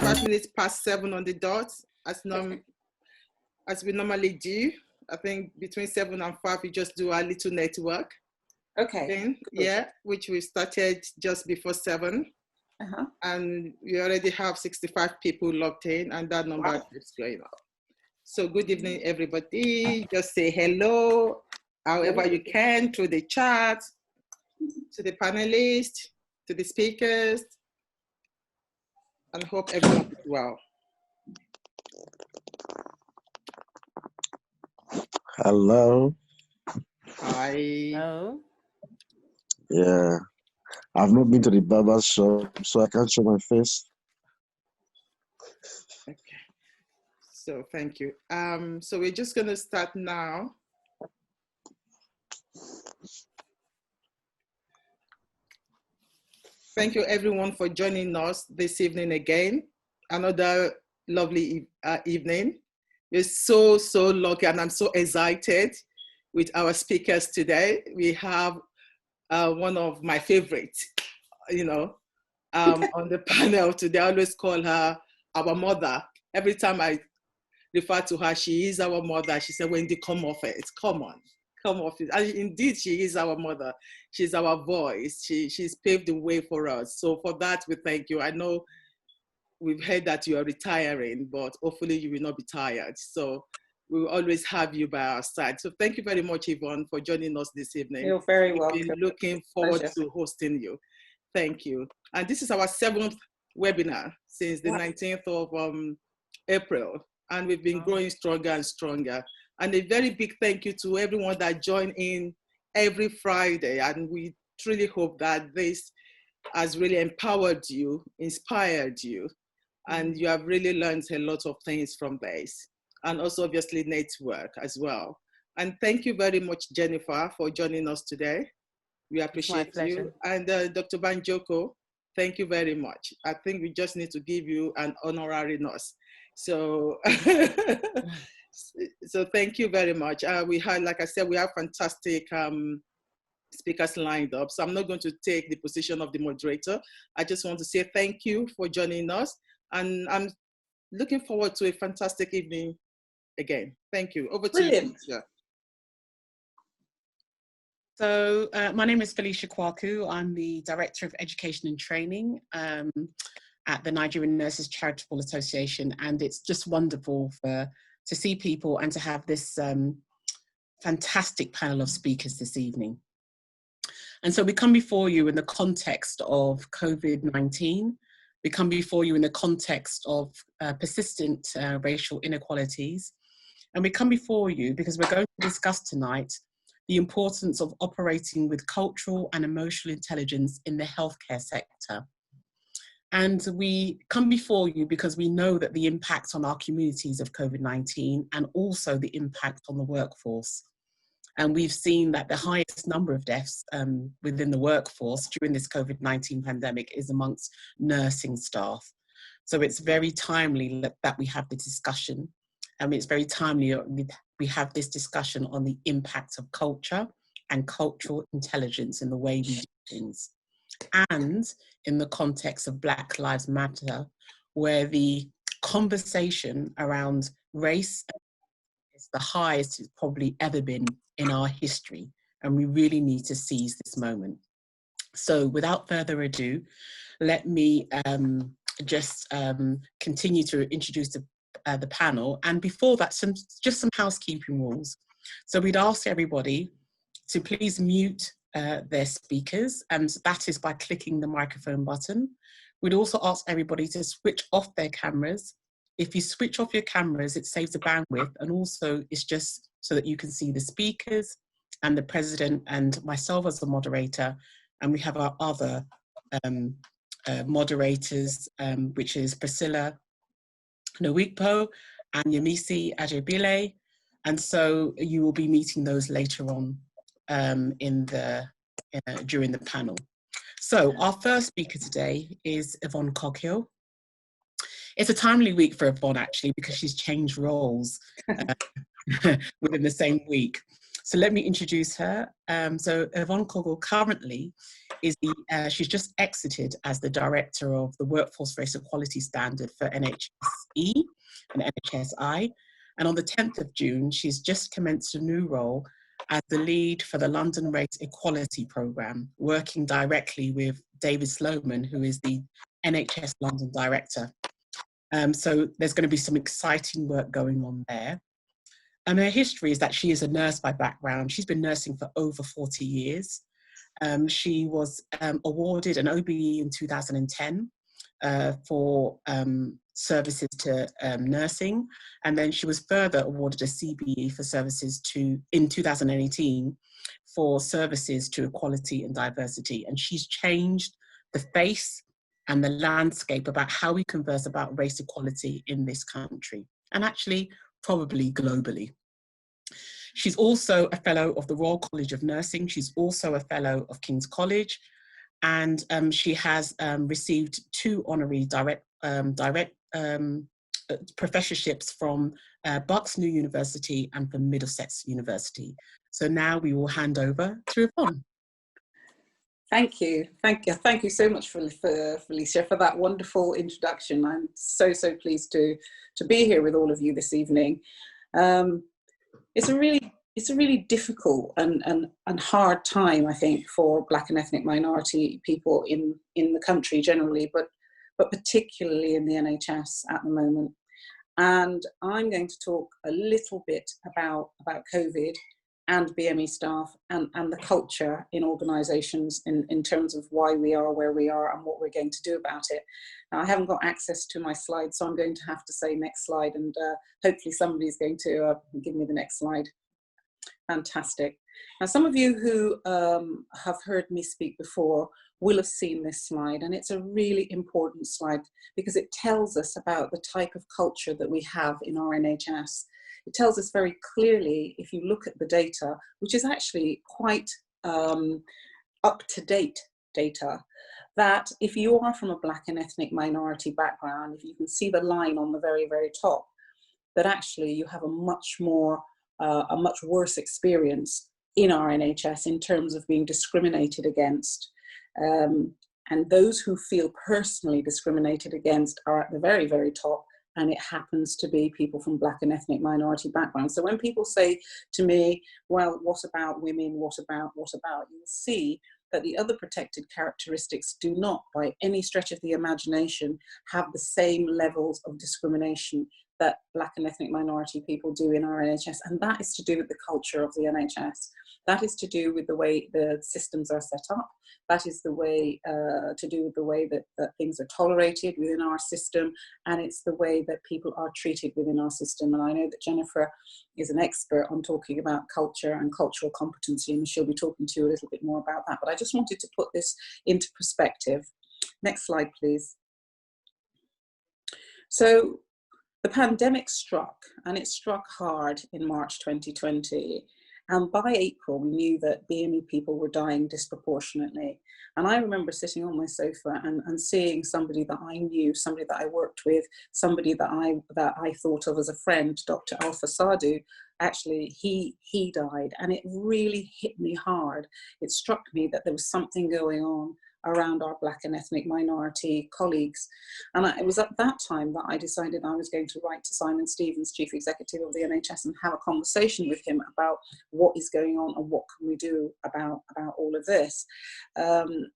5 minutes past 7 on the dot, as we normally do. I think between 7 and 5, we just do our little network. Okay. Thing, yeah, which we started just before 7. And we already have 65 people logged in, and that number is going up. So good evening, everybody. Just say hello, however you can, through the chat, to the panelists, to the speakers, and hope everyone is well. Hello. Hi. Hello. Yeah, I've not been to the barber shop, so I can't show my face. Okay. So thank you. So we're just gonna start now. Thank you everyone for joining us this evening again. Another lovely evening. We're so lucky, and I'm so excited with our speakers today. We have one of my favorites, on the panel today. I always call her our mother. Every time I refer to her, she is our mother. She said, Wendy, come off it. Come on, come off it. And indeed, she is our mother. She's our voice. She's paved the way for us. So for that, we thank you. I know we've heard that you are retiring, but hopefully you will not be tired. So we will always have you by our side. So thank you very much, Yvonne, for joining us this evening. You're very welcome. We've been looking forward to hosting you. Thank you. And this is our 7th webinar since the 19th of April. And we've been growing stronger and stronger. And a very big thank you to everyone that joined in every Friday. And we truly hope that this has really empowered you, inspired you, and you have really learned a lot of things from this. And also obviously network as well. And thank you very much, Jennifer, for joining us today. We appreciate you. And Dr. Banjoko, thank you very much. I think we just need to give you an honorary nurse. So, so thank you very much. We had, like I said, we have fantastic speakers lined up. So I'm not going to take the position of the moderator. I just want to say thank you for joining us. And I'm looking forward to a fantastic evening again. Thank you. Over to you. Yeah. So my name is Felicia Kwaku. I'm the Director of Education and Training at the Nigerian Nurses Charitable Association. And it's just wonderful to see people and to have this fantastic panel of speakers this evening. And so we come before you in the context of COVID-19. We come before you in the context of persistent racial inequalities. And we come before you because we're going to discuss tonight the importance of operating with cultural and emotional intelligence in the healthcare sector. And we come before you because we know that the impact on our communities of COVID-19 and also the impact on the workforce. And we've seen that the highest number of deaths within the workforce during this COVID-19 pandemic is amongst nursing staff. So it's very timely that we have the discussion. And it's very timely we have this discussion on the impact of culture and cultural intelligence in the way we do things. And in the context of Black Lives Matter, where the conversation around race is the highest it's probably ever been in our history. And we really need to seize this moment. So without further ado, let me just continue to introduce the panel. And before that, just some housekeeping rules. So we'd ask everybody to please mute their speakers, and that is by clicking the microphone button. We'd also ask everybody to switch off their cameras. If you switch off your cameras, it saves the bandwidth, and also it's just so that you can see the speakers and the president and myself as the moderator, and we have our other moderators, which is Priscilla Nwikpo and Yemisi Ajebile, and so you will be meeting those later on during the panel. So our first speaker today is Yvonne Kokyo. It's a timely week for Yvonne, actually, because she's changed roles within the same week. So let me introduce her. So Yvonne Kogel currently is she's just exited as the director of the Workforce Race Equality Standard for NHSE and NHSI. And on the 10th of June, she's just commenced a new role as the lead for the London Race Equality Programme, working directly with David Sloman, who is the NHS London director. So there's going to be some exciting work going on there. And her history is that she is a nurse by background. She's been nursing for over 40 years. She was awarded an OBE in 2010 for services to nursing. And then she was further awarded a CBE for services in 2018 for services to equality and diversity. And she's changed the face and the landscape about how we converse about race equality in this country, and actually probably globally. She's also a fellow of the Royal College of Nursing. She's also a fellow of King's College, and she has received 2 honorary direct professorships from Bucks New University and from Middlesex University. So now we will hand over to Yvonne. Thank you so much, Felicia, for that wonderful introduction. I'm so pleased to be here with all of you this evening. It's a really difficult and hard time, I think, for Black and ethnic minority people in the country generally, but particularly in the NHS at the moment. And I'm going to talk a little bit about COVID and BME staff and the culture in organisations in terms of why we are where we are and what we're going to do about it. Now, I haven't got access to my slides, so I'm going to have to say next slide, and hopefully somebody's going to give me the next slide. Fantastic. Now, some of you who have heard me speak before will have seen this slide, and it's a really important slide because it tells us about the type of culture that we have in our NHS. It tells us very clearly, if you look at the data, which is actually quite up-to-date data, that if you are from a Black and ethnic minority background, if you can see the line on the very, very top, that actually you have a much worse experience in our NHS in terms of being discriminated against. And those who feel personally discriminated against are at the very, very top, and it happens to be people from Black and ethnic minority backgrounds. So when people say to me, well, what about women, what about, you'll see that the other protected characteristics do not, by any stretch of the imagination, have the same levels of discrimination that Black and ethnic minority people do in our NHS. And that is to do with the culture of the NHS. That is to do with the way the systems are set up. That is the way to do with the way that things are tolerated within our system. And it's the way that people are treated within our system. And I know that Jennifer is an expert on talking about culture and cultural competency, and she'll be talking to you a little bit more about that. But I just wanted to put this into perspective. Next slide, please. So the pandemic struck, and it struck hard in March 2020. And by April, we knew that BME people were dying disproportionately. And I remember sitting on my sofa and seeing somebody that I knew, somebody that I worked with, somebody that I thought of as a friend, Dr. Alpha Sadhu. Actually, he died, and it really hit me hard. It struck me that there was something going on around our Black and ethnic minority colleagues. And it was at that time that I decided I was going to write to Simon Stevens, Chief Executive of the NHS, and have a conversation with him about what is going on and what can we do about all of this. And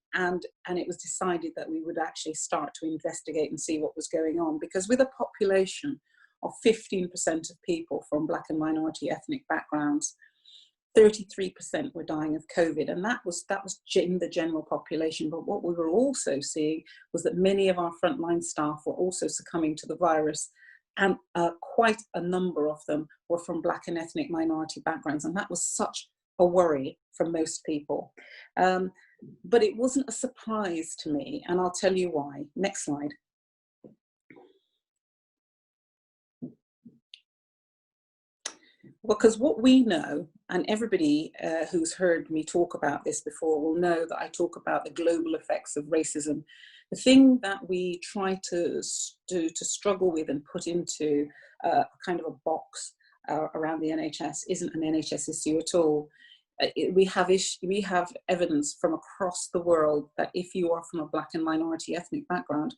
it was decided that we would actually start to investigate and see what was going on, because with a population of 15% of people from Black and minority ethnic backgrounds, 33% were dying of COVID, and that was in the general population. But what we were also seeing was that many of our frontline staff were also succumbing to the virus, and quite a number of them were from Black and ethnic minority backgrounds, and that was such a worry for most people. But it wasn't a surprise to me, and I'll tell you why. Next slide. Because what we know, and everybody who's heard me talk about this before will know that I talk about the global effects of racism. The thing that we try to struggle with and put into kind of a box around the NHS isn't an NHS issue at all. We have evidence from across the world that if you are from a Black and minority ethnic background,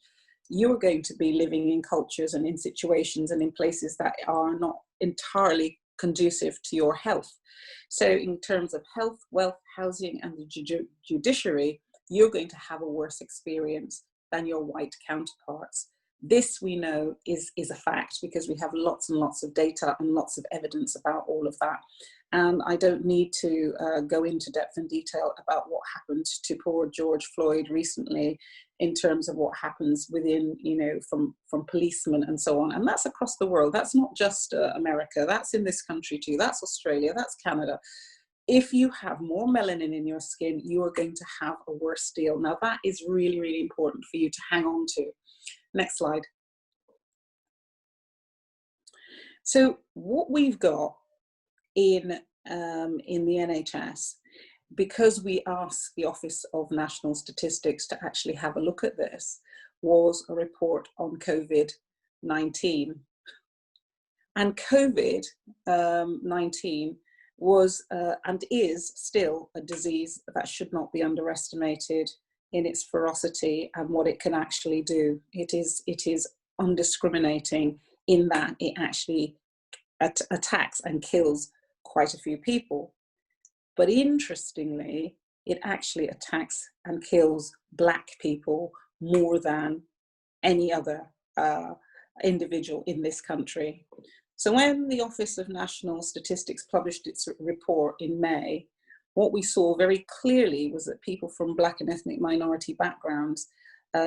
you're going to be living in cultures and in situations and in places that are not entirely conducive to your health. So in terms of health, wealth, housing, and the judiciary, you're going to have a worse experience than your white counterparts. This we know is a fact because we have lots and lots of data and lots of evidence about all of that. And I don't need to go into depth and detail about what happened to poor George Floyd recently in terms of what happens within, you know, from policemen and so on. And that's across the world. That's not just America. That's in this country too. That's Australia. That's Canada. If you have more melanin in your skin, you are going to have a worse deal. Now that is really, really important for you to hang on to. Next slide. So what we've got in the NHS, because we asked the Office of National Statistics to actually have a look at this, was a report on COVID-19. And COVID-19 was and is still a disease that should not be underestimated in its ferocity and what it can actually do. It is undiscriminating in that it actually attacks and kills quite a few people. But interestingly, it actually attacks and kills Black people more than any other individual in this country. So when the Office of National Statistics published its report in May, what we saw very clearly was that people from Black and ethnic minority backgrounds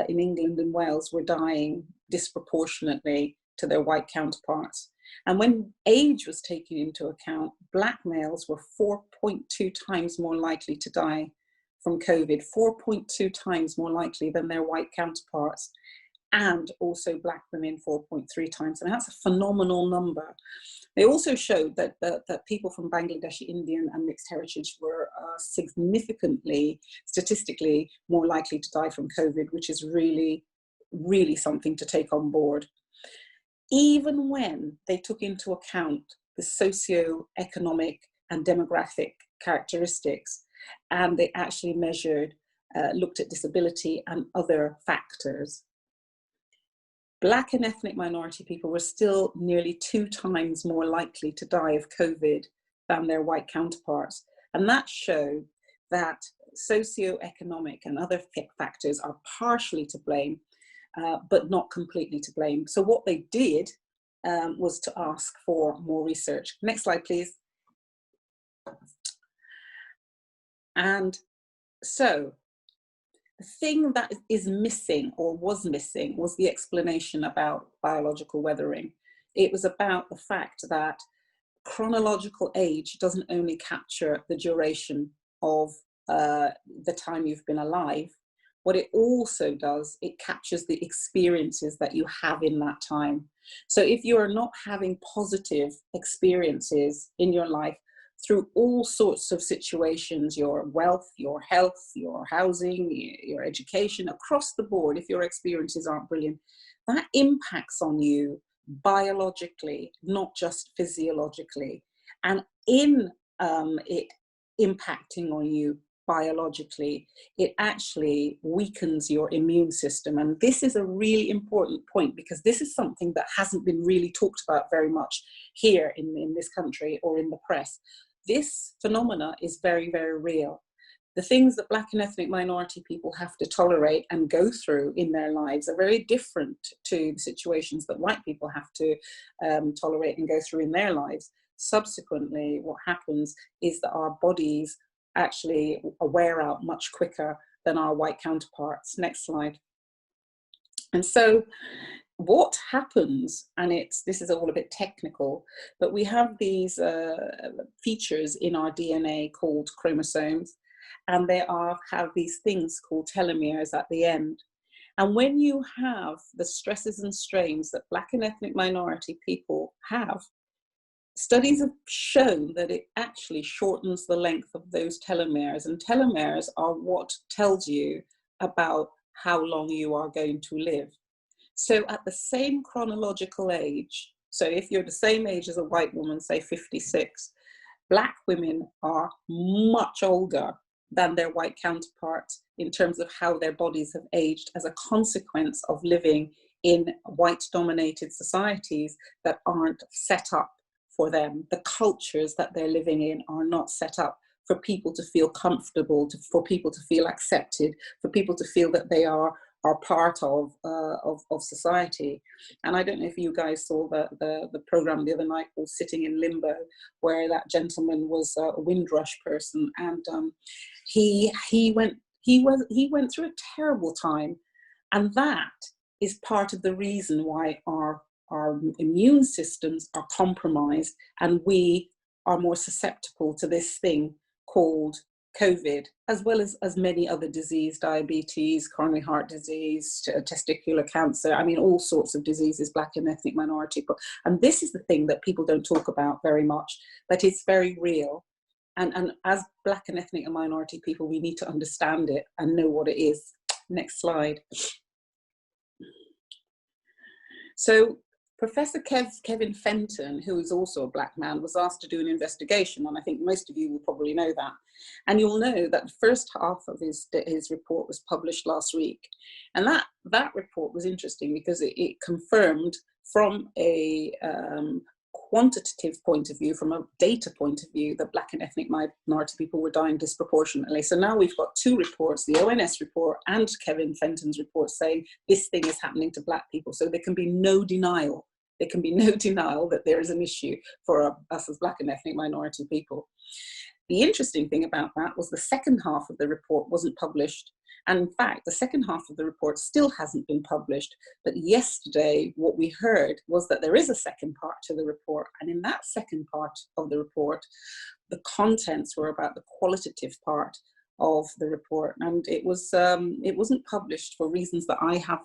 in England and Wales were dying disproportionately to their white counterparts. And when age was taken into account, Black males were 4.2 times more likely to die from COVID, 4.2 times more likely than their white counterparts, and also Black women 4.3 times. And that's a phenomenal number. They also showed that people from Bangladeshi, Indian and mixed heritage were significantly, statistically, more likely to die from COVID, which is really, really something to take on board. Even when they took into account the socio-economic and demographic characteristics, and they actually measured, looked at disability and other factors, Black and ethnic minority people were still nearly 2 times more likely to die of COVID than their white counterparts. And that showed that socio-economic and other factors are partially to blame, but not completely to blame. So what they did was to ask for more research. Next slide, please. And so the thing that is missing or was missing was the explanation about biological weathering. It was about the fact that chronological age doesn't only capture the duration of the time you've been alive. What it also does, it captures the experiences that you have in that time. So if you are not having positive experiences in your life through all sorts of situations, your wealth, your health, your housing, your education, across the board, if your experiences aren't brilliant, that impacts on you biologically, not just physiologically. And in it impacting on you biologically, it actually weakens your immune system. And this is a really important point because this is something that hasn't been really talked about very much here in this country or in the press. This phenomena is very, very real. The things that Black and ethnic minority people have to tolerate and go through in their lives are very different to the situations that white people have to tolerate and go through in their lives. Subsequently, what happens is that our bodies actually wear out much quicker than our white counterparts. Next slide. And so what happens, and this is all a bit technical, but we have these features in our DNA called chromosomes, and they have these things called telomeres at the end. And when you have the stresses and strains that Black and ethnic minority people have, studies have shown that it actually shortens the length of those telomeres, and telomeres are what tells you about how long you are going to live. So at the same chronological age, So if you're the same age as a white woman, say 56, Black women are much older than their white counterparts in terms of how their bodies have aged as a consequence of living in white-dominated societies that aren't set up for them. The cultures that they're living in are not set up for people to feel comfortable, for people to feel accepted, for people to feel that they are part of society. And I don't know if you guys saw the program the other night called Sitting in Limbo, where that gentleman was a Windrush person, and he went through a terrible time, and that is part of the reason why our immune systems are compromised, and we are more susceptible to this thing called COVID, as well as many other diseases, diabetes, coronary heart disease, testicular cancer, I mean, all sorts of diseases, Black and ethnic minority. And this is the thing that people don't talk about very much, but it's very real. And as Black and ethnic and minority people, we need to understand it and know what it is. Next slide. So Professor Kevin Fenton, who is also a Black man, was asked to do an investigation, and I think most of you will probably know that. And you'll know that the first half of his report was published last week. And that report was interesting because it confirmed from a quantitative point of view, from a data point of view, that Black and ethnic minority people were dying disproportionately. So now we've got two reports, the ONS report and Kevin Fenton's report, saying this thing is happening to Black people. So there can be no denial. There can be no denial that there is an issue for us as Black and ethnic minority people. The interesting thing about that was the second half of the report wasn't published. And in fact, the second half of the report still hasn't been published. But yesterday, what we heard was that there is a second part to the report. And in that second part of the report, the contents were about the qualitative part of the report. And it wasn't published for reasons that I have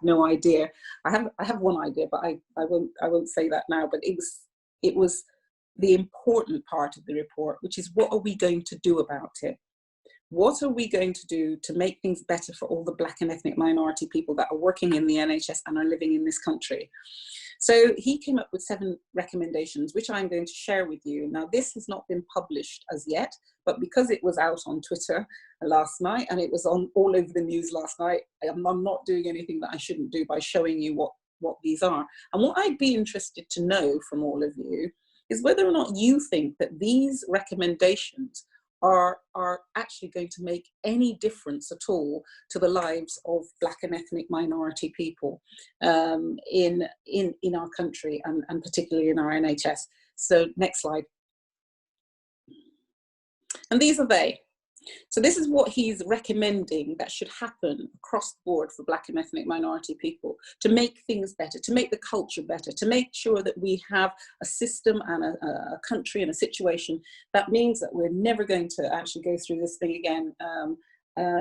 no idea. I have one idea, but I won't say that now. But it was the important part of the report, which is, what are we going to do about it? What are we going to do to make things better for all the Black and ethnic minority people that are working in the NHS and are living in this country? So he came up with 7 recommendations, which I'm going to share with you. Now, this has not been published as yet, but because it was out on Twitter last night and it was on all over the news last night, I'm not doing anything that I shouldn't do by showing you what these are. And what I'd be interested to know from all of you is whether or not you think that these recommendations are actually going to make any difference at all to the lives of Black and ethnic minority people in our country, and particularly in our NHS. So next slide. And these are they. So this is what he's recommending that should happen across the board for Black and ethnic minority people to make things better, to make the culture better, to make sure that we have a system and a country and a situation that means that we're never going to actually go through this thing again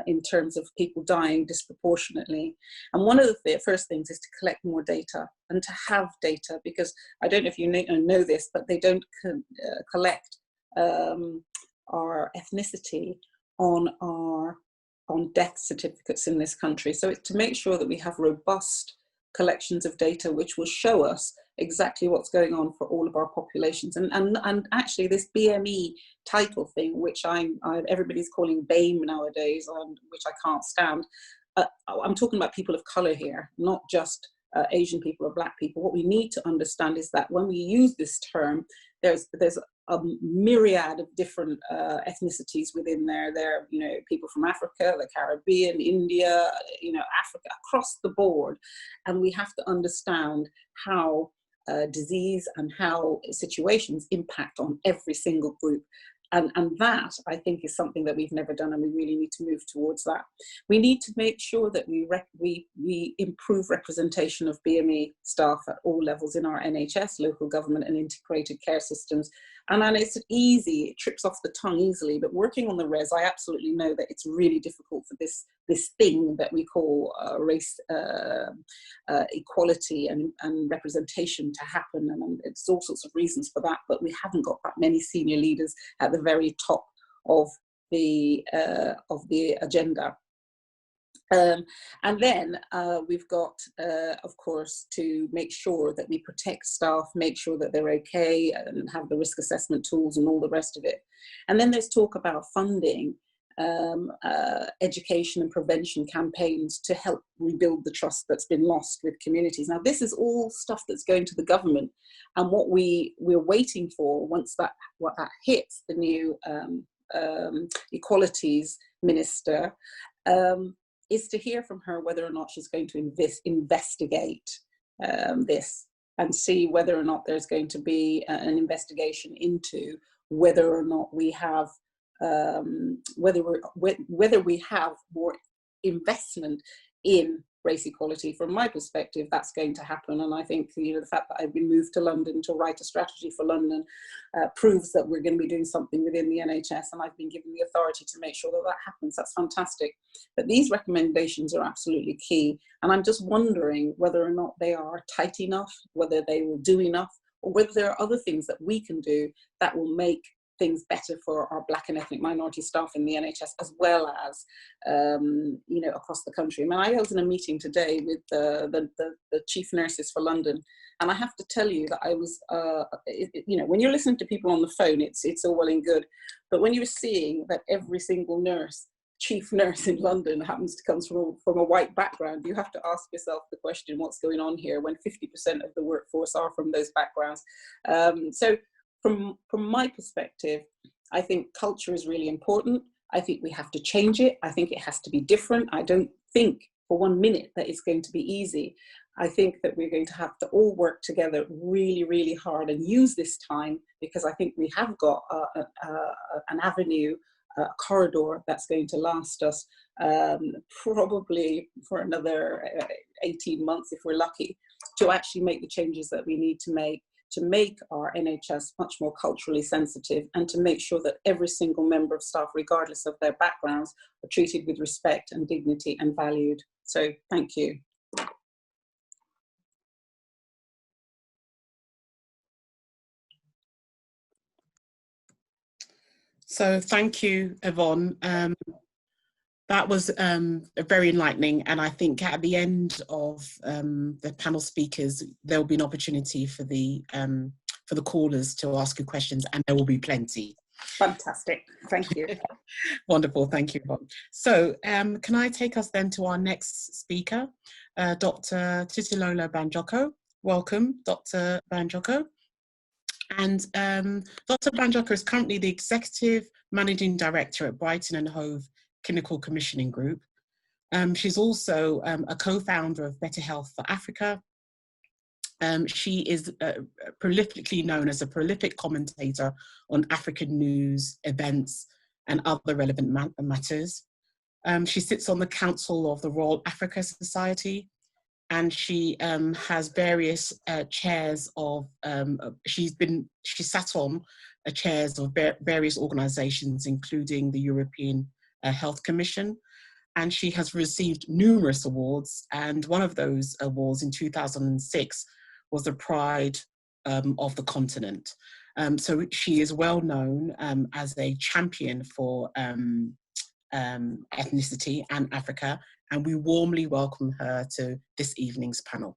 in terms of people dying disproportionately. And one of the first things is to collect more data and to have data, because I don't know if you know this, but they don't collect our ethnicity on death certificates in this country. So it's to make sure that we have robust collections of data which will show us exactly what's going on for all of our populations. And actually this BME title thing, which everybody's calling BAME nowadays, which I can't stand. I'm talking about people of color here, not just Asian people or Black people. What we need to understand is that when we use this term, there's a myriad of different ethnicities within there. There are, people from Africa, the Caribbean, India, Africa, across the board. And we have to understand how disease and how situations impact on every single group. And that, I think, is something that we've never done, and we really need to move towards that. We need to make sure that we improve representation of BME staff at all levels in our NHS, local government and integrated care systems. And it's easy, it trips off the tongue easily, but working on the res, I absolutely know that it's really difficult for this thing that we call race equality and representation to happen. And it's all sorts of reasons for that, but we haven't got that many senior leaders at the very top of the agenda. And then we've got, of course, to make sure that we protect staff, make sure that they're okay, and have the risk assessment tools and all the rest of it. And then there's talk about funding education and prevention campaigns to help rebuild the trust that's been lost with communities. Now, this is all stuff that's going to the government, and what we're waiting for once that hits the new equalities minister. Is to hear from her whether or not she's going to investigate this and see whether or not there's going to be an investigation into whether or not we have whether we have more investment in race equality. From my perspective, that's going to happen, and I think the fact that I've been moved to London to write a strategy for London proves that we're going to be doing something within the NHS, and I've been given the authority to make sure that that happens. That's fantastic. But these recommendations are absolutely key, and I'm just wondering whether or not they are tight enough, whether they will do enough, or whether there are other things that we can do that will make things better for our Black and ethnic minority staff in the NHS, as well as across the country. I mean, I was in a meeting today with the chief nurses for London, and I have to tell you that I was when you're listening to people on the phone, it's all well and good, but when you're seeing that every single chief nurse in London happens to come from a white background, you have to ask yourself the question, what's going on here, when 50% of the workforce are from those backgrounds? So from my perspective, I think culture is really important. I think we have to change it. I think it has to be different. I don't think for 1 minute that it's going to be easy. I think that we're going to have to all work together really, really hard and use this time, because I think we have got an avenue, a corridor that's going to last us probably for another 18 months, if we're lucky, to actually make the changes that we need to make our NHS much more culturally sensitive, and to make sure that every single member of staff, regardless of their backgrounds, are treated with respect and dignity and valued. So thank you. So thank you, Yvonne. That was very enlightening, and I think at the end of the panel speakers, there will be an opportunity for the callers to ask you questions, and there will be plenty. Fantastic, thank you. Wonderful, thank you, Yvonne. So can I take us then to our next speaker, Dr. Titilola Banjoko. Welcome, Dr. Banjoko. And Dr. Banjoko is currently the Executive Managing Director at Brighton and Hove Clinical Commissioning Group. She's also a co-founder of Better Health for Africa. She is prolifically known as a prolific commentator on African news, events, and other relevant matters. She sits on the Council of the Royal Africa Society, and she has various chairs of, she sat on chairs of various organizations, including the European Health Commission, and she has received numerous awards, and one of those awards in 2006 was the Pride of the Continent. So she is well known as a champion for ethnicity and Africa, and we warmly welcome her to this evening's panel.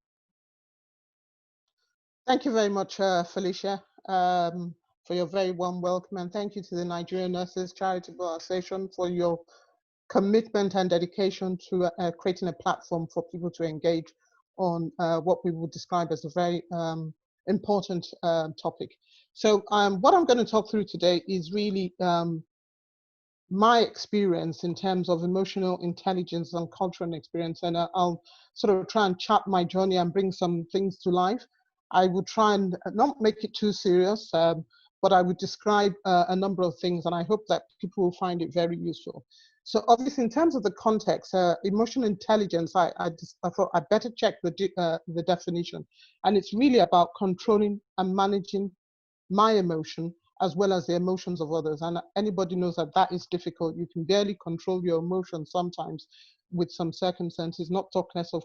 Thank you very much, Felicia, for your very warm welcome, and thank you to the Nigerian Nurses Charitable Association for your commitment and dedication to creating a platform for people to engage on what we would describe as a very important topic. So what I'm going to talk through today is really my experience in terms of emotional intelligence and cultural experience, and I'll sort of try and chart my journey and bring some things to life. I would try and not make it too serious, but I would describe a number of things, and I hope that people will find it very useful. So obviously, in terms of the context, emotional intelligence, I thought I'd better check the definition. And it's really about controlling and managing my emotion as well as the emotions of others. And anybody knows that that is difficult. You can barely control your emotions sometimes with some circumstances, not talk less of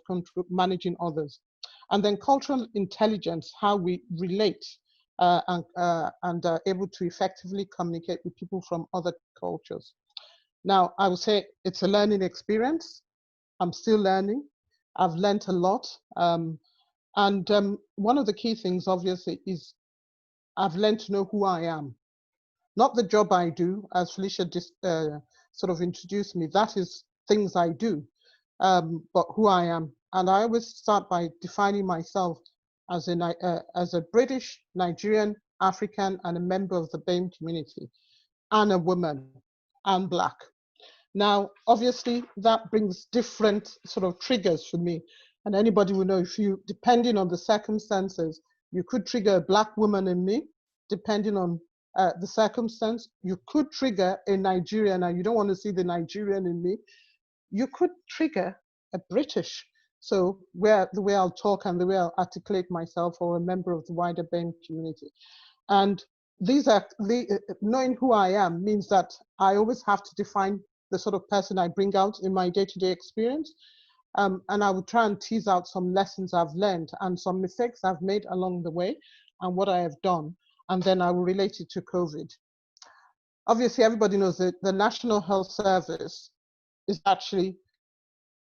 managing others. And then cultural intelligence, how we relate and are able to effectively communicate with people from other cultures. Now, I would say it's a learning experience. I'm still learning. I've learned a lot. One of the key things, obviously, is I've learned to know who I am. Not the job I do, as Felicia just sort of introduced me. That is things I do, but who I am. And I always start by defining myself as a British, Nigerian, African, and a member of the BAME community, and a woman, and Black. Now, obviously, that brings different sort of triggers for me. And anybody will know, if you, depending on the circumstances, you could trigger a Black woman in me, depending on the circumstance. You could trigger a Nigerian, and you don't want to see the Nigerian in me. You could trigger a British. So the way I'll talk and the way I'll articulate myself, or a member of the wider BAME community. And these are knowing who I am means that I always have to define the sort of person I bring out in my day-to-day experience. And I will try and tease out some lessons I've learned and some mistakes I've made along the way and what I have done. And then I will relate it to COVID. Obviously, everybody knows that the National Health Service is actually,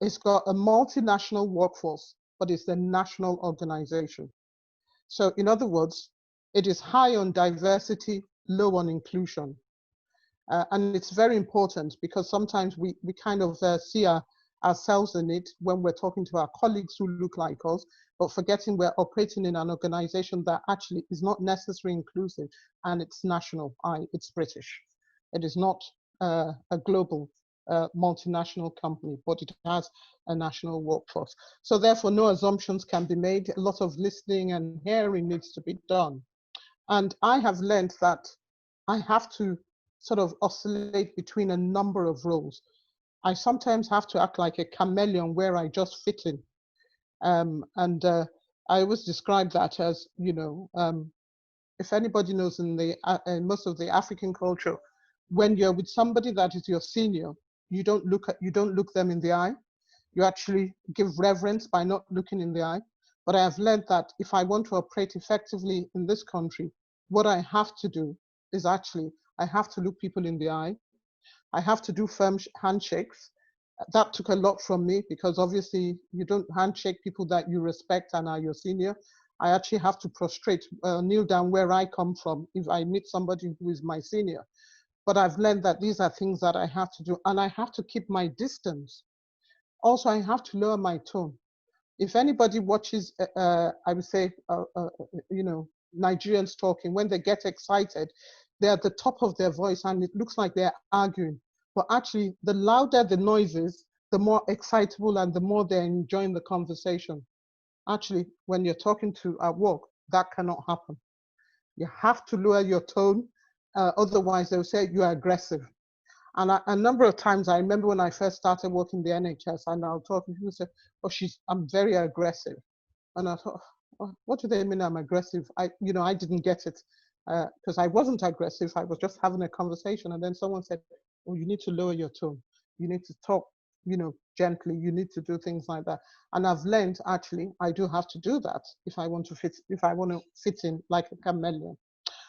it's got a multinational workforce, but it's a national organization. So in other words, it is high on diversity, low on inclusion. And it's very important, because sometimes we kind of see ourselves in it when we're talking to our colleagues who look like us, but forgetting we're operating in an organization that actually is not necessarily inclusive, and it's national, it's British. It is not a global multinational company, but it has a national workforce. So therefore, no assumptions can be made. A lot of listening and hearing needs to be done. And I have learned that I have to sort of oscillate between a number of roles. I sometimes have to act like a chameleon where I just fit in. I always describe that as, if anybody knows, in most of the African culture, when you're with somebody that is your senior, you don't look them in the eye. You actually give reverence by not looking in the eye. But I have learned that if I want to operate effectively in this country, what I have to do is actually, I have to look people in the eye. I have to do firm handshakes. That took a lot from me, because obviously you don't handshake people that you respect and are your senior. I actually have to prostrate, kneel down where I come from if I meet somebody who is my senior. But I've learned that these are things that I have to do, and I have to keep my distance. Also, I have to lower my tone. If anybody watches, I would say, Nigerians talking, when they get excited, they're at the top of their voice and it looks like they're arguing. But actually, the louder the noise is, the more excitable and the more they're enjoying the conversation. Actually, when you're talking to at work, that cannot happen. You have to lower your tone, otherwise they'll say you're aggressive. And a number of times, I remember when I first started working the NHS, and I'll talk, and people say, "Oh, I'm very aggressive," and I thought, oh, "What do they mean I'm aggressive?" I didn't get it, because I wasn't aggressive. I was just having a conversation, and then someone said, "Oh, you need to lower your tone. You need to talk, gently. You need to do things like that." And I've learned, actually, I do have to do that if I want to fit in like a chameleon.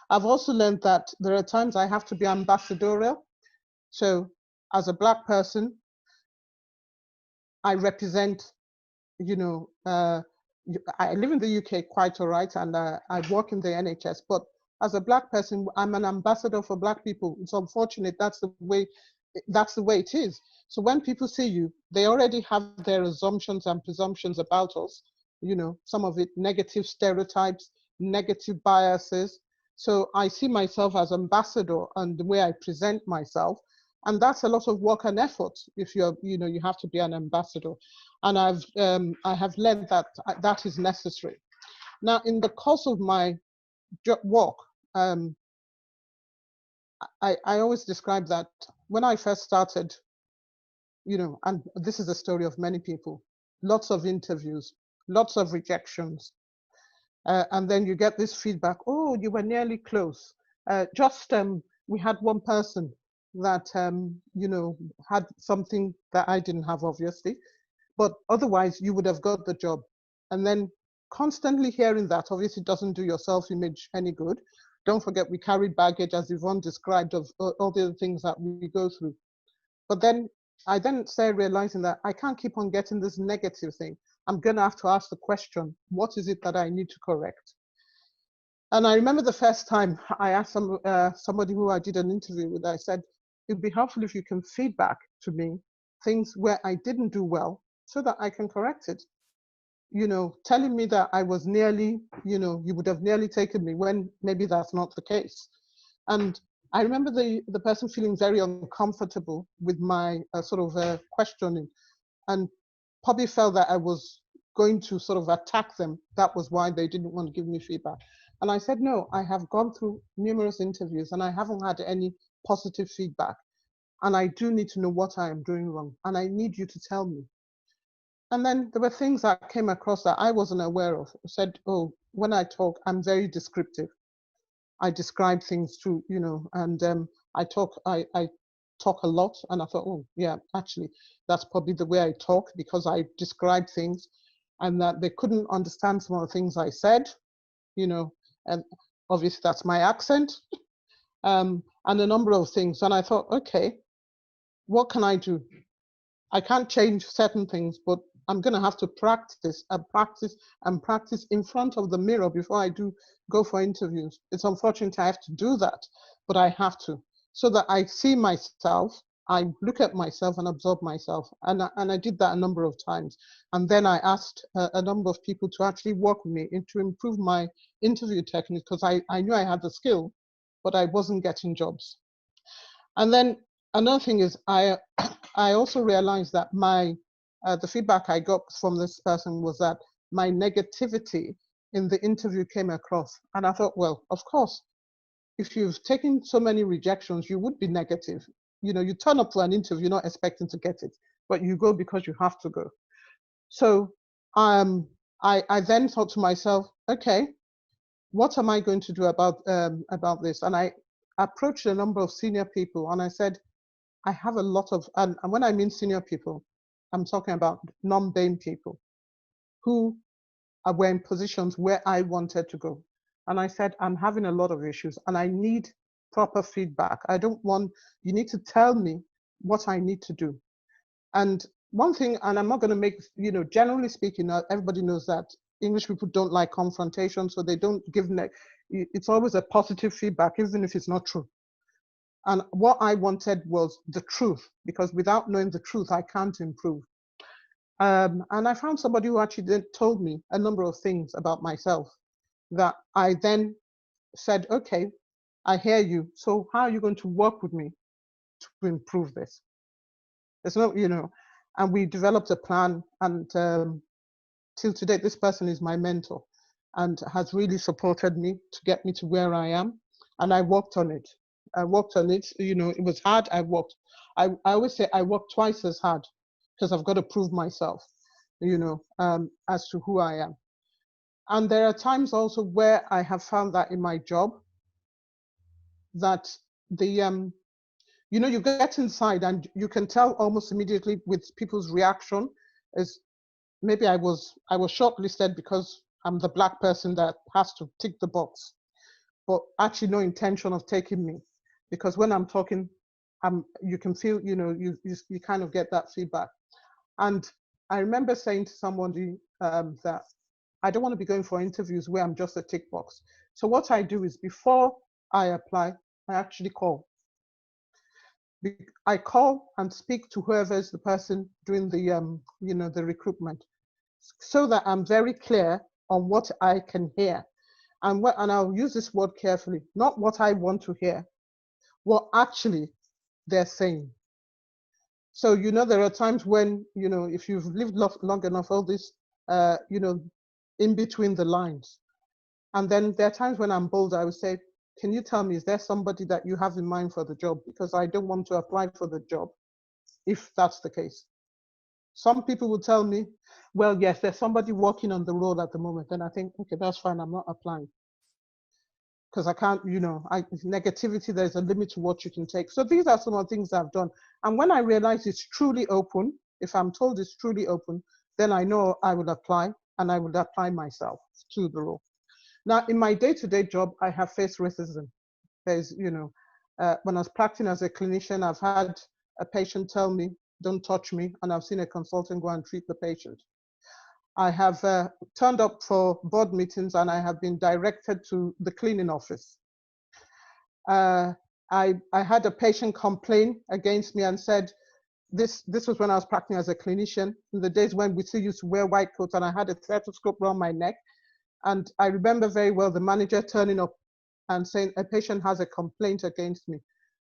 I've also learned that there are times I have to be ambassadorial. So as a Black person, I represent, I live in the UK quite all right, and I work in the NHS, but as a Black person, I'm an ambassador for Black people. It's unfortunate, that's the way it is. So when people see you, they already have their assumptions and presumptions about us, some of it negative stereotypes, negative biases. So I see myself as ambassador and the way I present myself. And that's a lot of work and effort if you have to be an ambassador. And I have learned that that is necessary. Now, in the course of my work, I always describe that when I first started, and this is the story of many people, lots of interviews, lots of rejections. And then you get this feedback, "Oh, you were nearly close. We had one person that, had something that I didn't have, obviously, but otherwise you would have got the job." And then constantly hearing that obviously doesn't do your self-image any good. Don't forget, we carry baggage, as Yvonne described, of all the other things that we go through. But then I then started realizing that I can't keep on getting this negative thing. I'm going to have to ask the question, what is it that I need to correct? And I remember the first time I asked somebody who I did an interview with, I said, it'd be helpful if you can feedback to me things where I didn't do well so that I can correct it. You know, telling me that I was nearly, you know, you would have nearly taken me when maybe that's not the case. And I remember the person feeling very uncomfortable with my questioning, and probably felt that I was going to sort of attack them. That was why they didn't want to give me feedback. And I said, no, I have gone through numerous interviews and I haven't had any positive feedback. And I do need to know what I am doing wrong. And I need you to tell me. And then there were things that came across that I wasn't aware of. I said, oh, when I talk, I'm very descriptive. I describe things too, you know, and I talk a lot. And I thought, oh, yeah, actually, that's probably the way I talk, because I describe things and that they couldn't understand some of the things I said, you know, and obviously that's my accent, and a number of things. And I thought, okay, what can I do? I can't change certain things, but I'm going to have to practice and practice and practice in front of the mirror before I do go for interviews. It's unfortunate I have to do that, but I have to, so that I see myself, I look at myself and absorb myself. And I did that a number of times. And then I asked a number of people to actually work with me to improve my interview technique, because I knew I had the skill, but I wasn't getting jobs. And then another thing is I also realized that the feedback I got from this person was that my negativity in the interview came across. And I thought, well, of course, if you've taken so many rejections, you would be negative. You know, you turn up for an interview not expecting to get it, but you go because you have to go. So I then thought to myself, okay, what am I going to do about this? And I approached a number of senior people and I said, I have a lot of, and when I mean senior people, I'm talking about non-BAME people who were in positions where I wanted to go. And I said, I'm having a lot of issues and I need proper feedback. I don't want, you need to tell me what I need to do. And one thing, and I'm not going to make, you know, generally speaking, everybody knows that English people don't like confrontation, so they don't give, it's always a positive feedback, even if it's not true. And what I wanted was the truth, because without knowing the truth, I can't improve. And I found somebody who actually told me a number of things about myself that I then said, okay, I hear you. So how are you going to work with me to improve this? There's no, you know, and we developed a plan, and till today, this person is my mentor and has really supported me to get me to where I am. And I worked on it. You know, it was hard. I always say I work twice as hard because I've got to prove myself, you know, as to who I am. And there are times also where I have found that in my job that you know, you get inside and you can tell almost immediately with people's reaction is maybe I was shortlisted because I'm the black person that has to tick the box, but actually no intention of taking me, because when I'm talking, you can feel, you know, you kind of get that feedback. And I remember saying to somebody that I don't want to be going for interviews where I'm just a tick box. So what I do is before I apply, I actually call. I call and speak to whoever is the person doing the you know, the recruitment, so that I'm very clear on what I can hear. And I'll use this word carefully, not what I want to hear, what actually they're saying. So, you know, there are times when, you know, if you've lived long enough, all this, you know, in between the lines. And then there are times when I'm bold, I would say, can you tell me, is there somebody that you have in mind for the job? Because I don't want to apply for the job, if that's the case. Some people will tell me, well, yes, there's somebody working on the role at the moment. And I think, okay, that's fine, I'm not applying. Because I can't, you know, negativity, there's a limit to what you can take. So these are some of the things I've done. And when I realize it's truly open, if I'm told it's truly open, then I know I will apply, and I will apply myself to the role. Now, in my day-to-day job, I have faced racism. There's, you know, when I was practicing as a clinician, I've had a patient tell me, don't touch me, and I've seen a consultant go and treat the patient. I have turned up for board meetings, and I have been directed to the cleaning office. I had a patient complain against me and said, this was when I was practicing as a clinician, in the days when we still used to wear white coats, and I had a stethoscope around my neck. And I remember very well the manager turning up and saying, a patient has a complaint against me.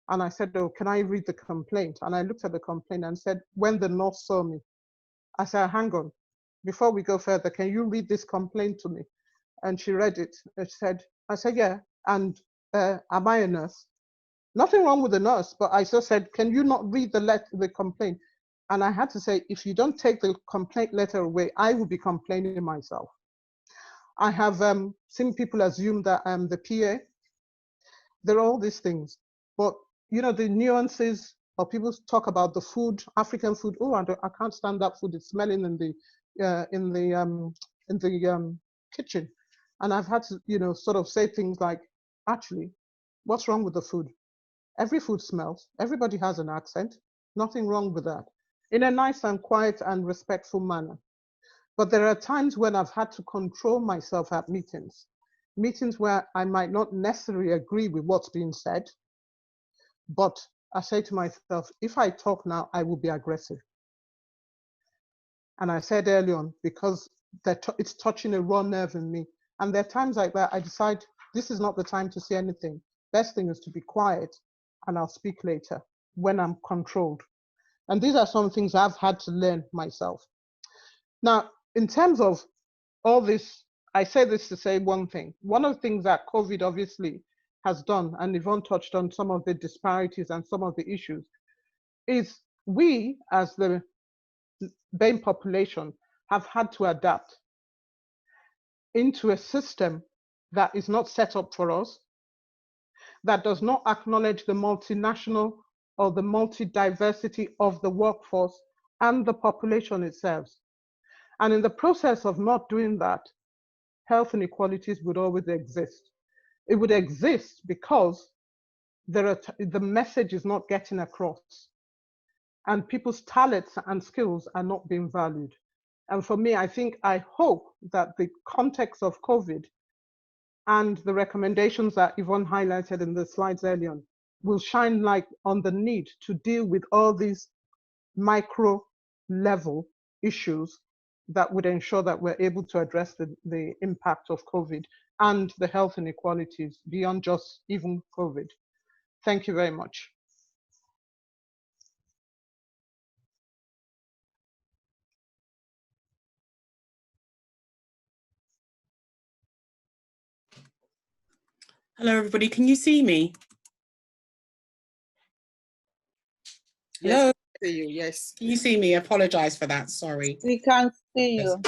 And I said, oh, can I read the complaint? And I looked at the complaint and said, when the nurse saw me, I said, hang on, before we go further, can you read this complaint to me? And she read it. I said, yeah, and am I a nurse? Nothing wrong with the nurse, but I just said, can you not read the complaint? And I had to say, if you don't take the complaint letter away, I will be complaining myself. I have seen people assume that I'm the PA. There are all these things, but you know, the nuances, or people talk about the food, African food. Oh, I can't stand that food. It's smelling in the kitchen. And I've had to, you know, sort of say things like, actually, what's wrong with the food? Every food smells. Everybody has an accent. Nothing wrong with that. In a nice and quiet and respectful manner. But there are times when I've had to control myself at meetings where I might not necessarily agree with what's being said, but I say to myself, if I talk now, I will be aggressive. And I said early on, because it's touching a raw nerve in me. And there are times like that, I decide this is not the time to say anything. Best thing is to be quiet, and I'll speak later when I'm controlled. And these are some things I've had to learn myself. Now, in terms of all this, I say this to say one thing. One of the things that COVID obviously has done, and Yvonne touched on some of the disparities and some of the issues, is we as the BAME population have had to adapt into a system that is not set up for us, that does not acknowledge the multinational or the multi-diversity of the workforce and the population itself. And in the process of not doing that, health inequalities would always exist. It would exist because the message is not getting across, and people's talents and skills are not being valued. And for me, I hope that the context of COVID and the recommendations that Yvonne highlighted in the slides earlier on will shine light on the need to deal with all these micro level issues that would ensure that we're able to address the impact of COVID and the health inequalities beyond just even COVID. Thank you very much. Hello, everybody. Can you see me? Hello? Yes, I see you. Yes. Can you see me? I apologize for that. Sorry. We can't see you.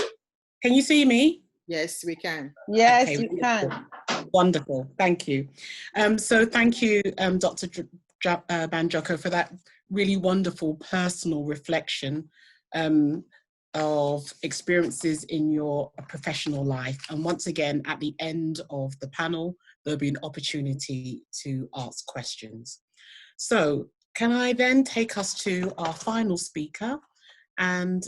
Can you see me? Yes, we can. Yes, Okay, you can. Wonderful. Thank you. So thank you, Dr. Banjoko, for that really wonderful personal reflection of experiences in your professional life. And once again, at the end of the panel, there'll be an opportunity to ask questions. So can I then take us to our final speaker and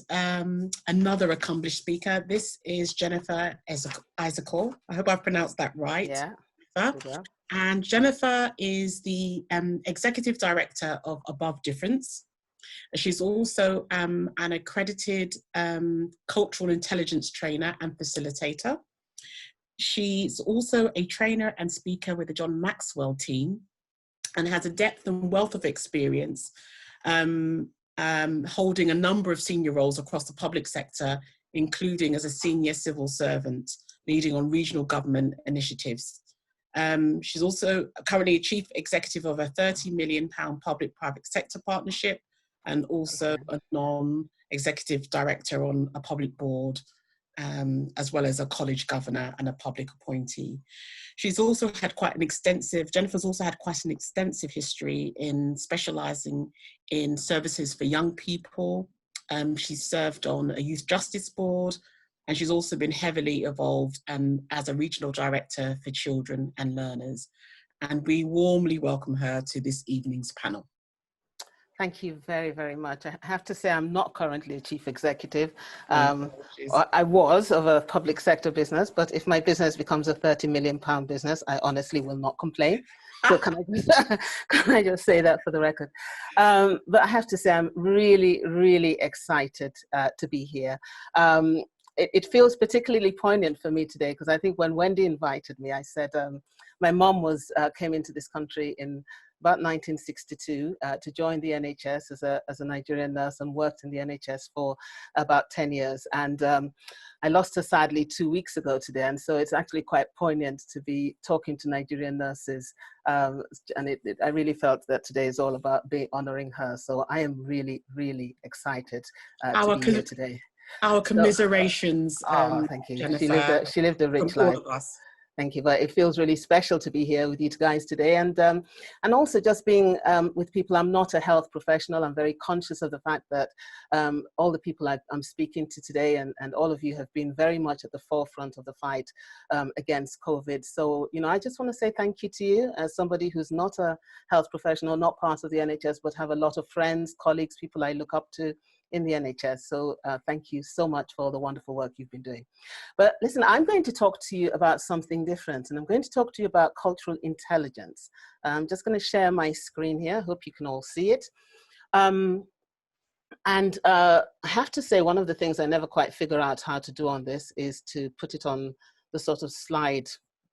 another accomplished speaker? This is Jennifer Isaacor. I hope I've pronounced that right. Yeah. Jennifer. And Jennifer is the Executive Director of Above Difference. She's also an accredited cultural intelligence trainer and facilitator. She's also a trainer and speaker with the John Maxwell team and has a depth and wealth of experience holding a number of senior roles across the public sector, including as a senior civil servant, leading on regional government initiatives. She's also currently a chief executive of a £30 million public-private sector partnership, and also a non-executive director on a public board, as well as a college governor and a public appointee. She's also had Jennifer's also had quite an extensive history in specialising in services for young people. She's served on a youth justice board, and she's also been heavily involved as a regional director for children and learners. And we warmly welcome her to this evening's panel. Thank you very, very much. I have to say I'm not currently a chief executive. Apologies. I was of a public sector business, but if my business becomes a £30 million business, I honestly will not complain. So can I just say that for the record? But I have to say I'm really, really excited to be here. It feels particularly poignant for me today because I think when Wendy invited me, I said my mom came into this country in about 1962 to join the NHS as a Nigerian nurse and worked in the NHS for about 10 years. And I lost her sadly 2 weeks ago today. And so it's actually quite poignant to be talking to Nigerian nurses. And I really felt that today is all about honoring her. So I am really, really excited to be here today. Our commiserations, thank you. Jennifer, She lived a rich from life. all of us. Thank you, but it feels really special to be here with you guys today, and also just being with people. I'm not a health professional. I'm very conscious of the fact that all the people I'm speaking to today, and all of you have been very much at the forefront of the fight against COVID. So, I just want to say thank you to you as somebody who's not a health professional, not part of the NHS, but have a lot of friends, colleagues, people I look up to in the NHS. So thank you so much for all the wonderful work you've been doing. But listen, I'm going to talk to you about something different, and I'm going to talk to you about cultural intelligence. I'm just going to share my screen here. I hope you can all see it. I have to say, one of the things I never quite figure out how to do on this is to put it on the sort of slide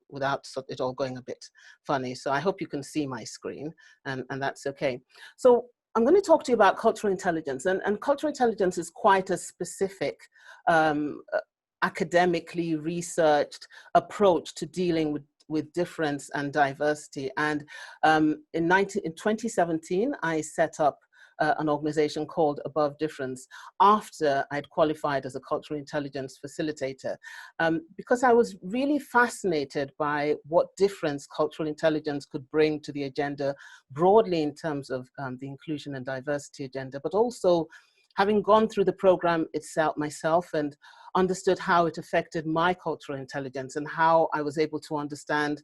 without it all going a bit funny. So I hope you can see my screen, and that's okay. So I'm going to talk to you about cultural intelligence, and cultural intelligence is quite a specific academically researched approach to dealing with difference and diversity. And in 2017, I set up an organization called Above Difference after I'd qualified as a cultural intelligence facilitator, because I was really fascinated by what difference cultural intelligence could bring to the agenda broadly in terms of the inclusion and diversity agenda, but also having gone through the program itself myself and understood how it affected my cultural intelligence and how I was able to understand,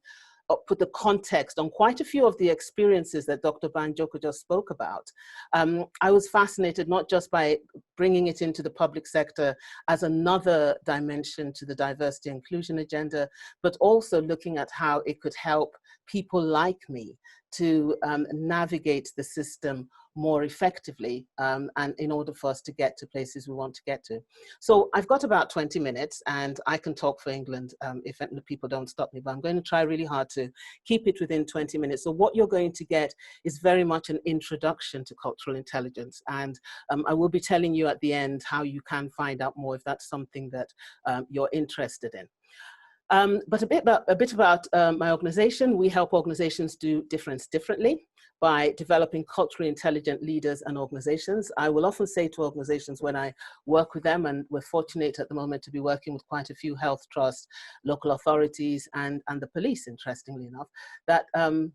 put the context on quite a few of the experiences that Dr. Banjoko just spoke about. I was fascinated not just by bringing it into the public sector as another dimension to the diversity and inclusion agenda, but also looking at how it could help people like me to navigate the system more effectively, and in order for us to get to places we want to get to. So I've got about 20 minutes and I can talk for England if the people don't stop me, but I'm going to try really hard to keep it within 20 minutes. So what you're going to get is very much an introduction to cultural intelligence, and I will be telling you at the end how you can find out more if that's something that you're interested in. But a bit about my organization. We help organizations do difference differently by developing culturally intelligent leaders and organizations. I will often say to organizations when I work with them, and we're fortunate at the moment to be working with quite a few health trusts, local authorities, and the police, interestingly enough, that I'm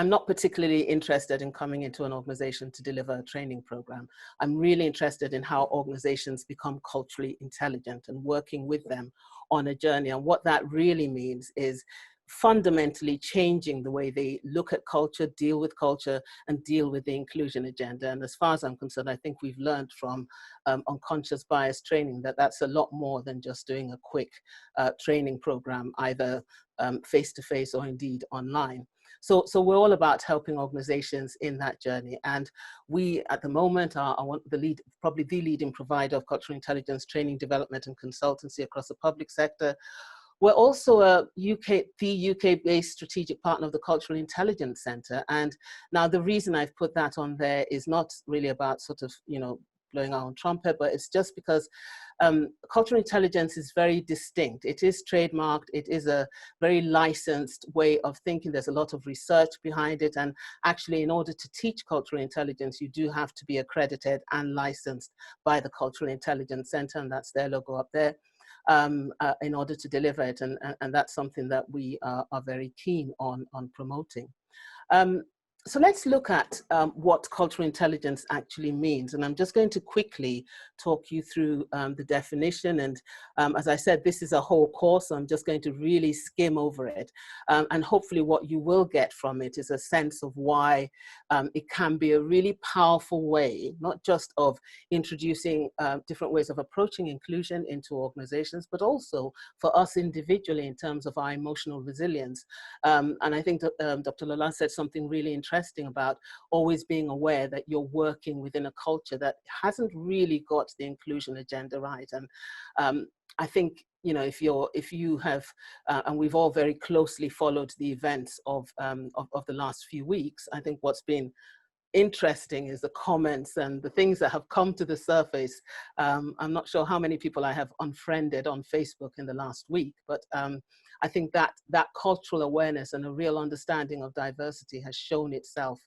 not particularly interested in coming into an organization to deliver a training program. I'm really interested in how organizations become culturally intelligent and working with them on a journey. And what that really means is fundamentally changing the way they look at culture, deal with culture, and deal with the inclusion agenda. And as far as I'm concerned, I think we've learned from unconscious bias training that that's a lot more than just doing a quick training program, either face-to-face or indeed online. So we're all about helping organizations in that journey. And we, at the moment, are probably the leading provider of cultural intelligence training, development, and consultancy across the public sector. We're also the UK-based strategic partner of the Cultural Intelligence Centre. And now the reason I've put that on there is not really about sort of, blowing our own trumpet, but it's just because cultural intelligence is very distinct. It is trademarked. It is a very licensed way of thinking. There's a lot of research behind it. And actually, in order to teach cultural intelligence, you do have to be accredited and licensed by the Cultural Intelligence Centre, and that's their logo up there, in order to deliver it. And that's something that we are very keen on promoting. So let's look at what cultural intelligence actually means. And I'm just going to quickly talk you through the definition. And as I said, this is a whole course, so I'm just going to really skim over it. And hopefully what you will get from it is a sense of why it can be a really powerful way, not just of introducing different ways of approaching inclusion into organizations, but also for us individually in terms of our emotional resilience. And I think that, Dr. Lalande said something really interesting about always being aware that you're working within a culture that hasn't really got the inclusion agenda right. And I think, you know, if you have, and we've all very closely followed the events of the last few weeks, I think what's been interesting is the comments and the things that have come to the surface. I'm not sure how many people I have unfriended on Facebook in the last week, but I think that cultural awareness and a real understanding of diversity has shown itself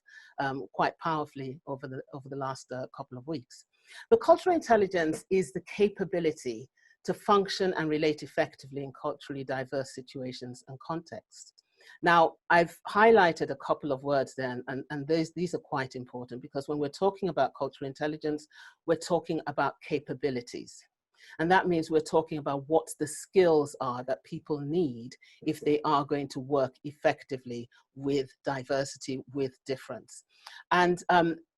quite powerfully over the last couple of weeks. But cultural intelligence is the capability to function and relate effectively in culturally diverse situations and contexts. Now, I've highlighted a couple of words there, and these are quite important, because when we're talking about cultural intelligence, we're talking about capabilities. And that means we're talking about what the skills are that people need if they are going to work effectively with diversity, with difference. And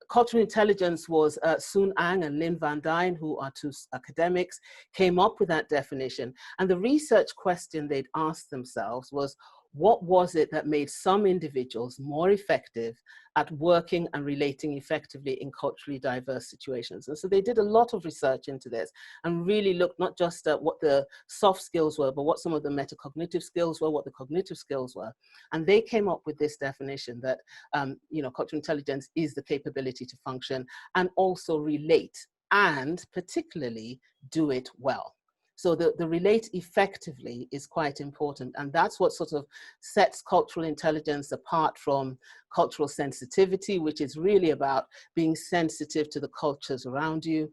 cultural intelligence was Soon Ang and Lynn Van Dyne, who are two academics, came up with that definition. And the research question they'd asked themselves was, what was it that made some individuals more effective at working and relating effectively in culturally diverse situations? And so they did a lot of research into this and really looked not just at what the soft skills were, but what some of the metacognitive skills were, what the cognitive skills were. And they came up with this definition that, you know, cultural intelligence is the capability to function and also relate, and particularly do it well. So the relate effectively is quite important. And that's what sort of sets cultural intelligence apart from cultural sensitivity, which is really about being sensitive to the cultures around you.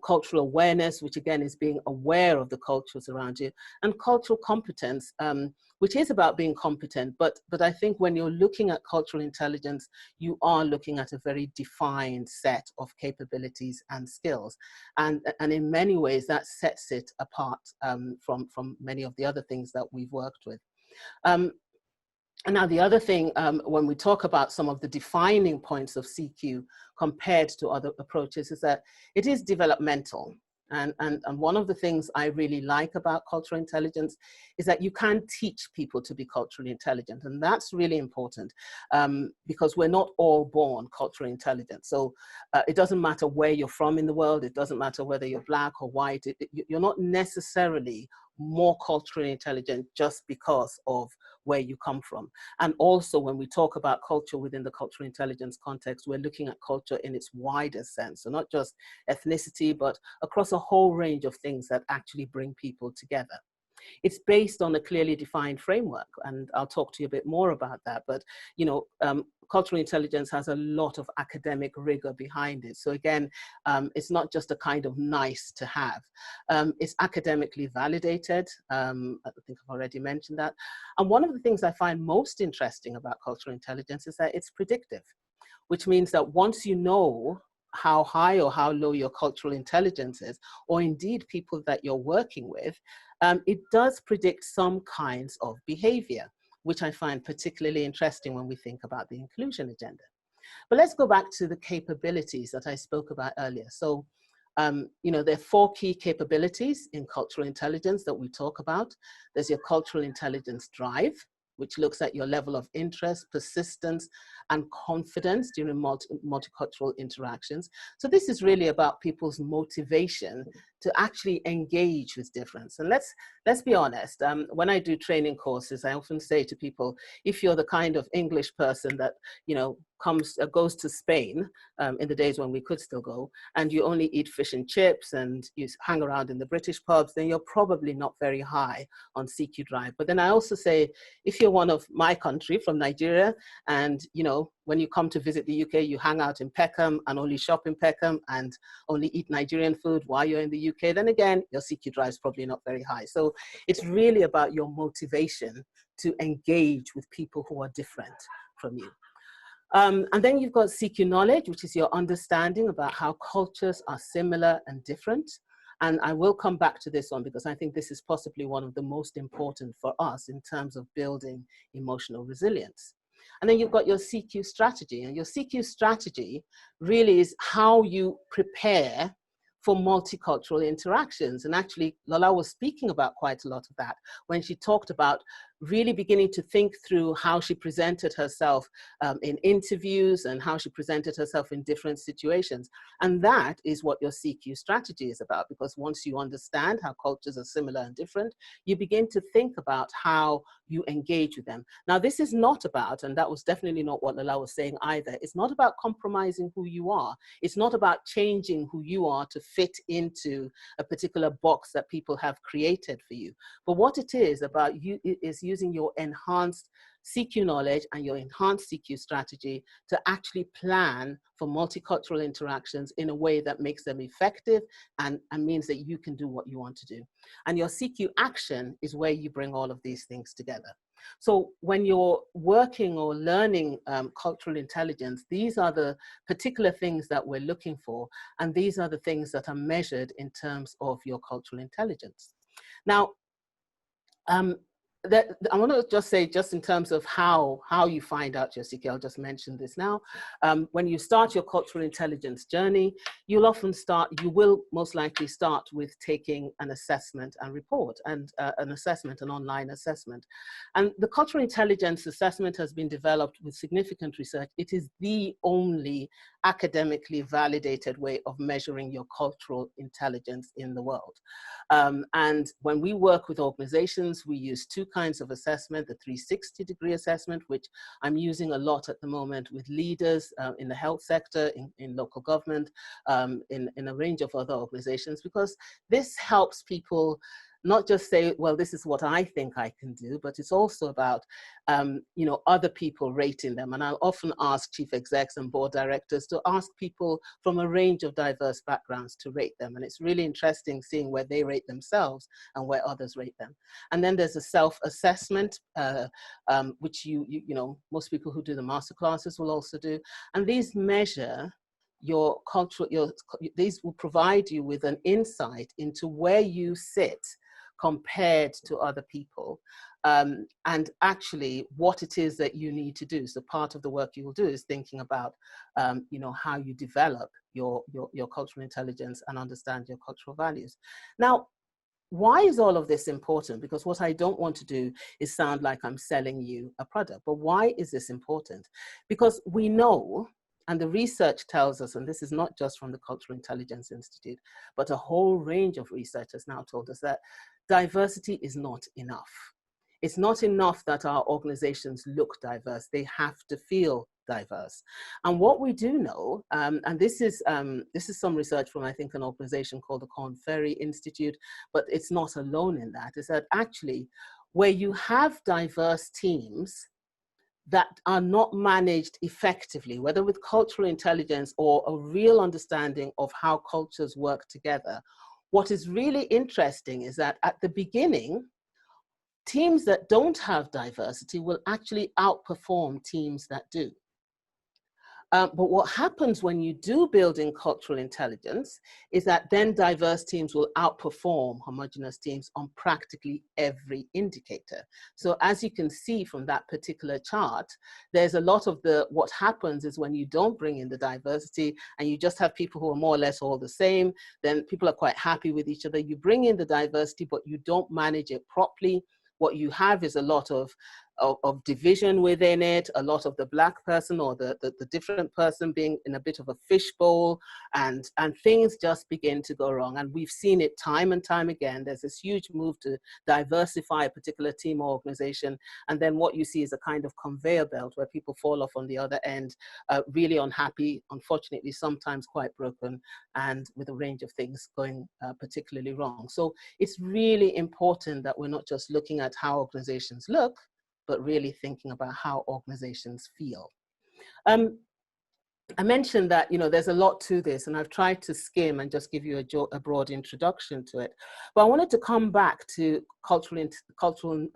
Cultural awareness, which again is being aware of the cultures around you, and cultural competence, which is about being competent. But I think when you're looking at cultural intelligence, you are looking at a very defined set of capabilities and skills. And in many ways, that sets it apart from many of the other things that we've worked with. And now the other thing, when we talk about some of the defining points of CQ compared to other approaches, is that it is developmental. And one of the things I really like about cultural intelligence is that you can teach people to be culturally intelligent. And that's really important because we're not all born culturally intelligent. So it doesn't matter where you're from in the world. It doesn't matter whether you're Black or white. You're not necessarily more culturally intelligent just because of where you come from. And also when we talk about culture within the cultural intelligence context, we're looking at culture in its wider sense. So not just ethnicity, but across a whole range of things that actually bring people together. It's based on a clearly defined framework, and I'll talk to you a bit more about that. But you know, cultural intelligence has a lot of academic rigor behind it. So again, it's not just a kind of nice to have. It's academically validated. I think I've already mentioned that. And one of the things I find most interesting about cultural intelligence is that it's predictive, which means that once you know how high or how low your cultural intelligence is, or indeed people that you're working with, it does predict some kinds of behavior, which I find particularly interesting when we think about the inclusion agenda. But let's go back to the capabilities that I spoke about earlier. So, you know, there are 4 key capabilities in cultural intelligence that we talk about. There's your cultural intelligence drive, which looks at your level of interest, persistence, and confidence during multicultural interactions. So this is really about people's motivation to actually engage with difference. And let's be honest, when I do training courses, I often say to people, if you're the kind of English person that, you know, goes to Spain in the days when we could still go, and you only eat fish and chips and you hang around in the British pubs, then you're probably not very high on CQ drive. But then I also say, if you're one of my country from Nigeria, and you know, when you come to visit the UK, you hang out in Peckham and only shop in Peckham and only eat Nigerian food while you're in the UK, then again, your CQ drive is probably not very high. So it's really about your motivation to engage with people who are different from you. And then you've got CQ knowledge, which is your understanding about how cultures are similar and different. And I will come back to this one because I think this is possibly one of the most important for us in terms of building emotional resilience. And then you've got your CQ strategy, and your CQ strategy really is how you prepare for multicultural interactions. And actually, Lola was speaking about quite a lot of that when she talked about really beginning to think through how she presented herself in interviews and how she presented herself in different situations. And that is what your CQ strategy is about, because once you understand how cultures are similar and different, you begin to think about how you engage with them. Now, this is not about, and that was definitely not what Lola was saying either, it's not about compromising who you are. It's not about changing who you are to fit into a particular box that people have created for you. But what it is about you is using your enhanced CQ knowledge and your enhanced CQ strategy to actually plan for multicultural interactions in a way that makes them effective and means that you can do what you want to do. And your CQ action is where you bring all of these things together. So when you're working or learning cultural intelligence, these are the particular things that we're looking for, and these are the things that are measured in terms of your cultural intelligence. Now, I want to just say, just in terms of how you find out your CQ, I'll just mention this now. When you start your cultural intelligence journey, you will most likely start with taking an assessment and report, and an online assessment. And the cultural intelligence assessment has been developed with significant research. It is the only academically validated way of measuring your cultural intelligence in the world. And when we work with organizations, we use two kinds of assessment: the 360-degree assessment, which I'm using a lot at the moment with leaders in the health sector, in local government, in a range of other organizations, because this helps people not just say, well, this is what I think I can do, but it's also about, other people rating them. And I'll often ask chief execs and board directors to ask people from a range of diverse backgrounds to rate them. And it's really interesting seeing where they rate themselves and where others rate them. And then there's a self-assessment, which most people who do the master classes will also do. And these measure your cultural, these will provide you with an insight into where you sit compared to other people, and actually what it is that you need to do. So part of the work you will do is thinking about, how you develop your cultural intelligence and understand your cultural values. Now, why is all of this important? Because what I don't want to do is sound like I'm selling you a product. But why is this important? Because we know, and the research tells us, and this is not just from the Cultural Intelligence Institute, but a whole range of research has now told us that diversity is not enough. It's not enough that our organizations look diverse. They have to feel diverse. And what we do know, and this is some research from, I think, an organization called the Corn Ferry Institute, but it's not alone in that, is that actually where you have diverse teams that are not managed effectively, whether with cultural intelligence or a real understanding of how cultures work together, what is really interesting is that at the beginning, teams that don't have diversity will actually outperform teams that do. But what happens when you do build in cultural intelligence is that then diverse teams will outperform homogeneous teams on practically every indicator. So as you can see from that particular chart, there's a lot of what happens is when you don't bring in the diversity and you just have people who are more or less all the same, then people are quite happy with each other. You bring in the diversity, but you don't manage it properly. What you have is a lot of division within it, a lot of the black person or the different person being in a bit of a fishbowl, and things just begin to go wrong. And we've seen it time and time again. There's this huge move to diversify a particular team or organization, and then what you see is a kind of conveyor belt where people fall off on the other end, really unhappy, unfortunately sometimes quite broken, and with a range of things going particularly wrong. So it's really important that we're not just looking at how organizations look, but really thinking about how organizations feel. I mentioned that, you know, there's a lot to this, and I've tried to skim and just give you a broad introduction to it. But I wanted to come back to cultural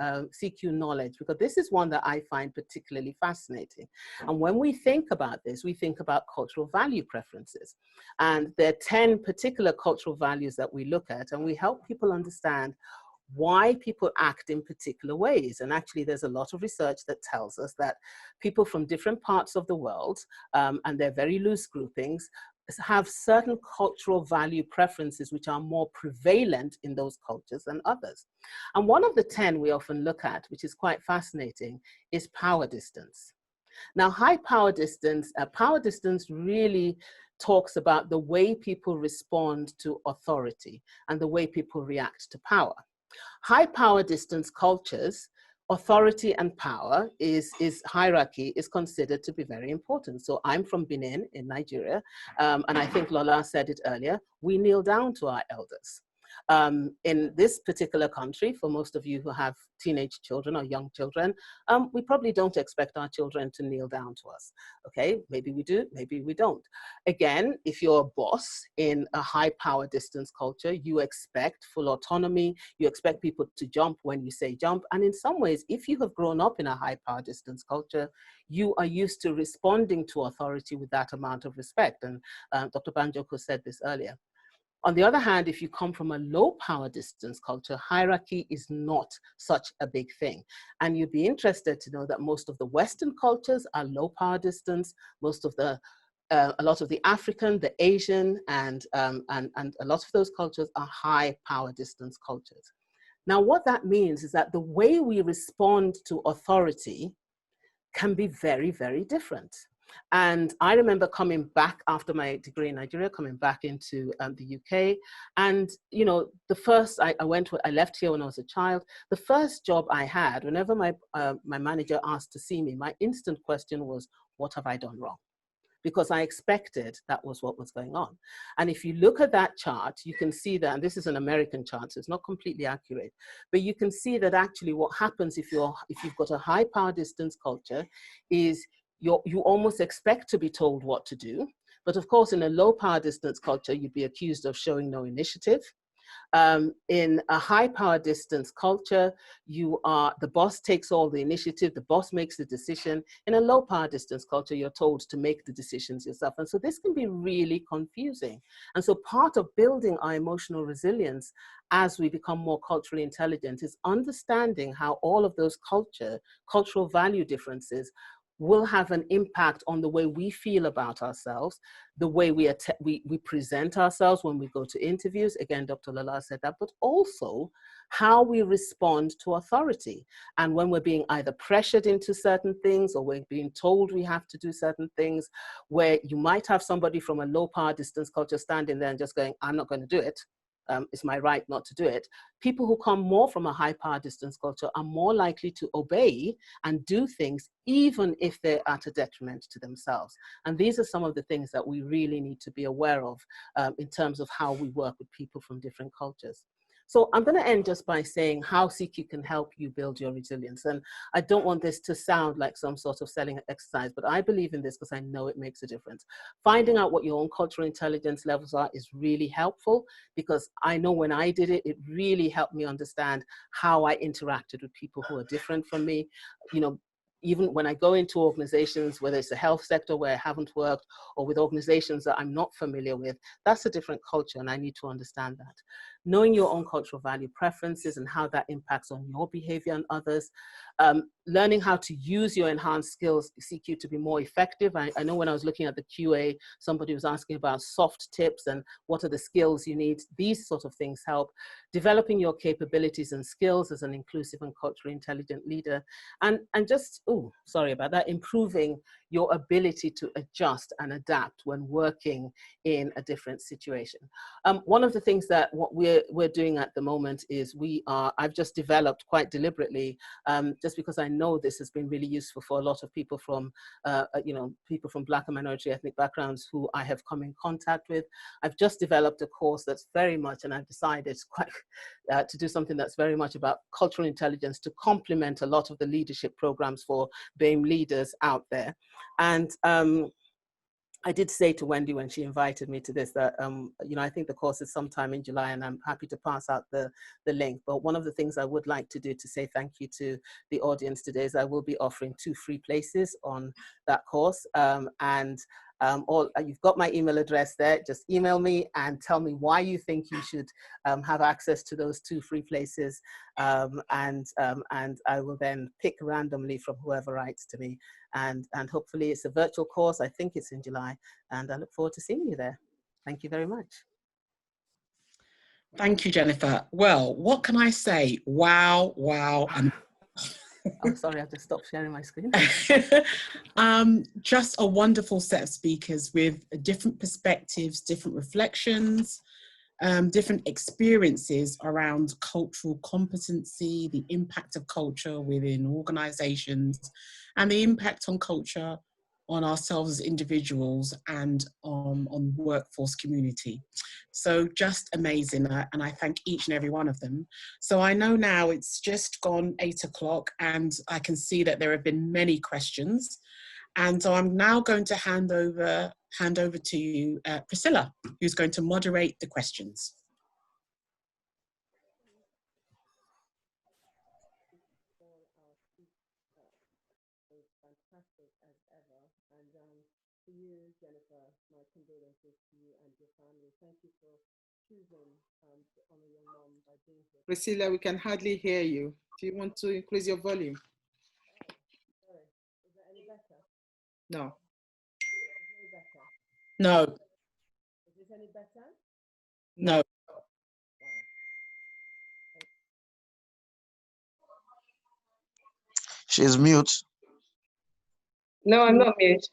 CQ knowledge, because this is one that I find particularly fascinating. And when we think about this, we think about cultural value preferences. And there are 10 particular cultural values that we look at, and we help people understand why people act in particular ways. And actually, there's a lot of research that tells us that people from different parts of the world, and they're very loose groupings, have certain cultural value preferences which are more prevalent in those cultures than others. And one of the 10 we often look at, which is quite fascinating, is power distance. Now, high power distance really talks about the way people respond to authority and the way people react to power. High power distance cultures, authority and power hierarchy is considered to be very important. So I'm from Benin in Nigeria, and I think Lola said it earlier, we kneel down to our elders. In this particular country, for most of you who have teenage children or young children, we probably don't expect our children to kneel down to us. Okay, maybe we do, maybe we don't. Again, if you're a boss in a high power distance culture, you expect full autonomy, you expect people to jump when you say jump. And in some ways, if you have grown up in a high power distance culture, you are used to responding to authority with that amount of respect. And Dr. Banjoko said this earlier. On the other hand, if you come from a low power distance culture, hierarchy is not such a big thing. And you'd be interested to know that most of the Western cultures are low power distance. Most of the, a lot of the African, the Asian, and a lot of those cultures are high power distance cultures. Now, what that means is that the way we respond to authority can be very, very different. And I remember coming back after my degree in Nigeria, coming back into the UK. And, you know, the first, I left here when I was a child. The first job I had, whenever my manager asked to see me, my instant question was, what have I done wrong? Because I expected that was what was going on. And if you look at that chart, you can see that, and this is an American chart, so it's not completely accurate, but you can see that actually what happens if you've got a high power distance culture is you almost expect to be told what to do. But of course, in a low power distance culture, you'd be accused of showing no initiative. In a high power distance culture, the boss takes all the initiative, the boss makes the decision. In a low power distance culture, you're told to make the decisions yourself. And so this can be really confusing. And so part of building our emotional resilience as we become more culturally intelligent is understanding how all of those cultural value differences will have an impact on the way we feel about ourselves, the way we present ourselves when we go to interviews. Again, Dr. Lala said that, but also how we respond to authority. And when we're being either pressured into certain things or we're being told we have to do certain things, where you might have somebody from a low power distance culture standing there and just going, I'm not going to do it. It's my right not to do it. People who come more from a high power distance culture are more likely to obey and do things even if they're at a detriment to themselves. And these are some of the things that we really need to be aware of in terms of how we work with people from different cultures. So I'm going to end just by saying how CQ can help you build your resilience. And I don't want this to sound like some sort of selling exercise, but I believe in this because I know it makes a difference. Finding out what your own cultural intelligence levels are is really helpful, because I know when I did it, it really helped me understand how I interacted with people who are different from me. You know, even when I go into organizations, whether it's the health sector where I haven't worked or with organizations that I'm not familiar with, that's a different culture and I need to understand that. Knowing your own cultural value preferences and how that impacts on your behavior and others. Learning how to use your enhanced skills CQ to be more effective. I know when I was looking at the QA, somebody was asking about soft tips and what are the skills you need. These sort of things help. Developing your capabilities and skills as an inclusive and culturally intelligent leader. And just, oh, sorry about that, improving your ability to adjust and adapt when working in a different situation. One of the things that what we're doing at the moment is I've just developed quite deliberately, just because I know this has been really useful for a lot of people from, people from Black and minority ethnic backgrounds who I have come in contact with. I've just developed a course that's very much, and I've decided to do something that's very much about cultural intelligence to complement a lot of the leadership programs for BAME leaders out there. And I did say to Wendy when she invited me to this that, you know, I think the course is sometime in July, and I'm happy to pass out the link. But one of the things I would like to do to say thank you to the audience today is I will be offering 2 free places on that course. You've got my email address there. Just email me and tell me why you think you should have access to those 2 free places. And I will then pick randomly from whoever writes to me. And hopefully it's a virtual course. I think it's in July, and I look forward to seeing you there. Thank you very much. Thank you, Jennifer. Well, what can I say? Wow, wow. I'm sorry, I just stopped sharing my screen. Just a wonderful set of speakers with different perspectives, different reflections, different experiences around cultural competency, the impact of culture within organizations, and the impact on culture on ourselves as individuals and on workforce community. So just amazing, and I thank each and every one of them. So I know now it's just gone 8 o'clock, and I can see that there have been many questions. And so I'm now going to hand over to you, Priscilla, who's going to moderate the questions. Fantastic as ever, and to you, Jennifer, my condolences to you and your family. Thank you for choosing to honor your mom by being here. Priscilla, we can hardly hear you. Do you want to increase your volume? Sorry, is that any better? No. Is any better? No. Is this any better? No. She's mute. No, I'm not mute.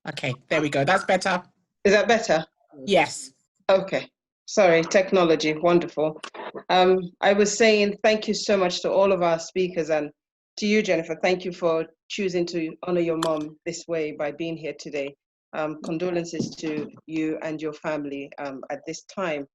Okay, there we go. That's better. Is that better? Yes. Okay. Sorry, technology, wonderful. I was saying thank you so much to all of our speakers, and to you, Jennifer, thank you for choosing to honor your mom this way by being here today. Condolences to you and your family at this time.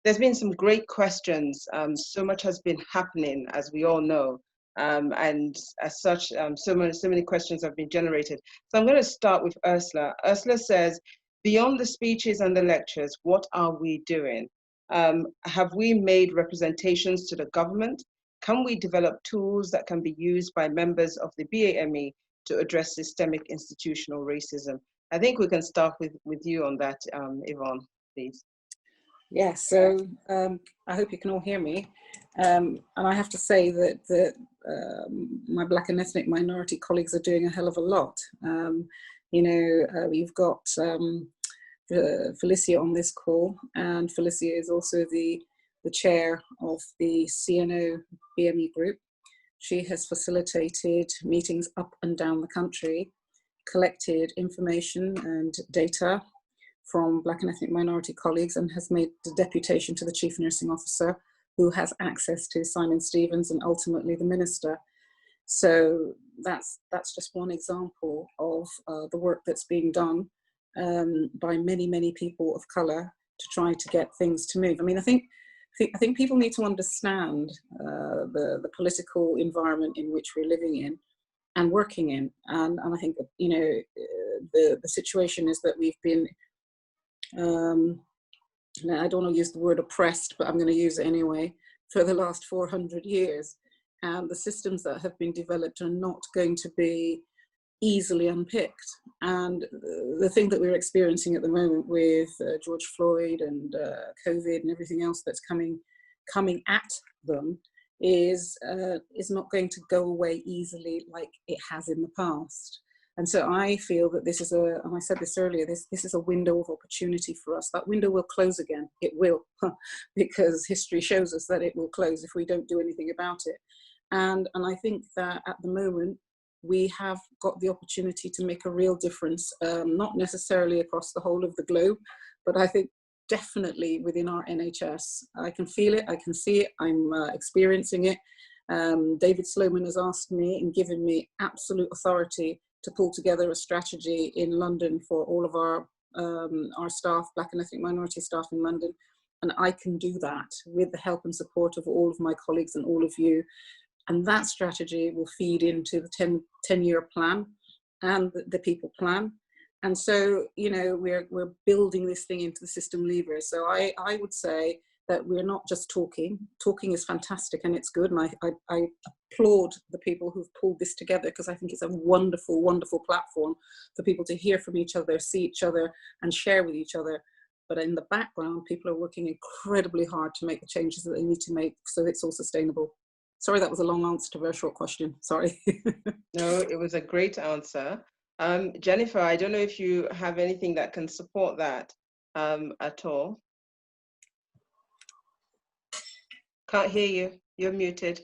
There's been some great questions. So much has been happening, as we all know. And as such, so many questions have been generated. So I'm going to start with Ursula. Ursula says, beyond the speeches and the lectures, what are we doing? Have we made representations to the government? Can we develop tools that can be used by members of the BAME to address systemic institutional racism? I think we can start with you on that, Yvonne, please. Yes, so I hope you can all hear me. And I have to say that my Black and ethnic minority colleagues are doing a hell of a lot. We've got Felicia on this call, and Felicia is also the chair of the CNO BME group. She has facilitated meetings up and down the country, collected information and data from Black and ethnic minority colleagues, and has made the deputation to the Chief Nursing Officer, who has access to Simon Stevens and ultimately the Minister. So that's just one example of the work that's being done by many people of colour to try to get things to move. I mean, I think people need to understand the political environment in which we're living in and working in, and I think the situation is that we've been I don't want to use the word oppressed, but I'm going to use it anyway, for the last 400 years. And the systems that have been developed are not going to be easily unpicked. And the thing that we're experiencing at the moment with George Floyd and COVID and everything else that's coming at them is not going to go away easily like it has in the past. And so I feel that this is and I said this earlier, this is a window of opportunity for us. That window will close again. It will, because history shows us that it will close if we don't do anything about it. And I think that at the moment, we have got the opportunity to make a real difference, not necessarily across the whole of the globe, but I think definitely within our NHS. I can feel it, I can see it, I'm experiencing it. David Sloman has asked me and given me absolute authority to pull together a strategy in London for all of our staff, Black and ethnic minority staff in London. And I can do that with the help and support of all of my colleagues and all of you. And that strategy will feed into the 10-year plan and the people plan. And so, you know, we're building this thing into the system levers. So I would say that we're not just talking. Talking is fantastic and it's good. And I applaud the people who've pulled this together, because I think it's a wonderful, wonderful platform for people to hear from each other, see each other and share with each other. But in the background, people are working incredibly hard to make the changes that they need to make so it's all sustainable. Sorry, that was a long answer to a very short question. Sorry. No, it was a great answer. Jennifer, I don't know if you have anything that can support that at all. Can't hear you. You're muted.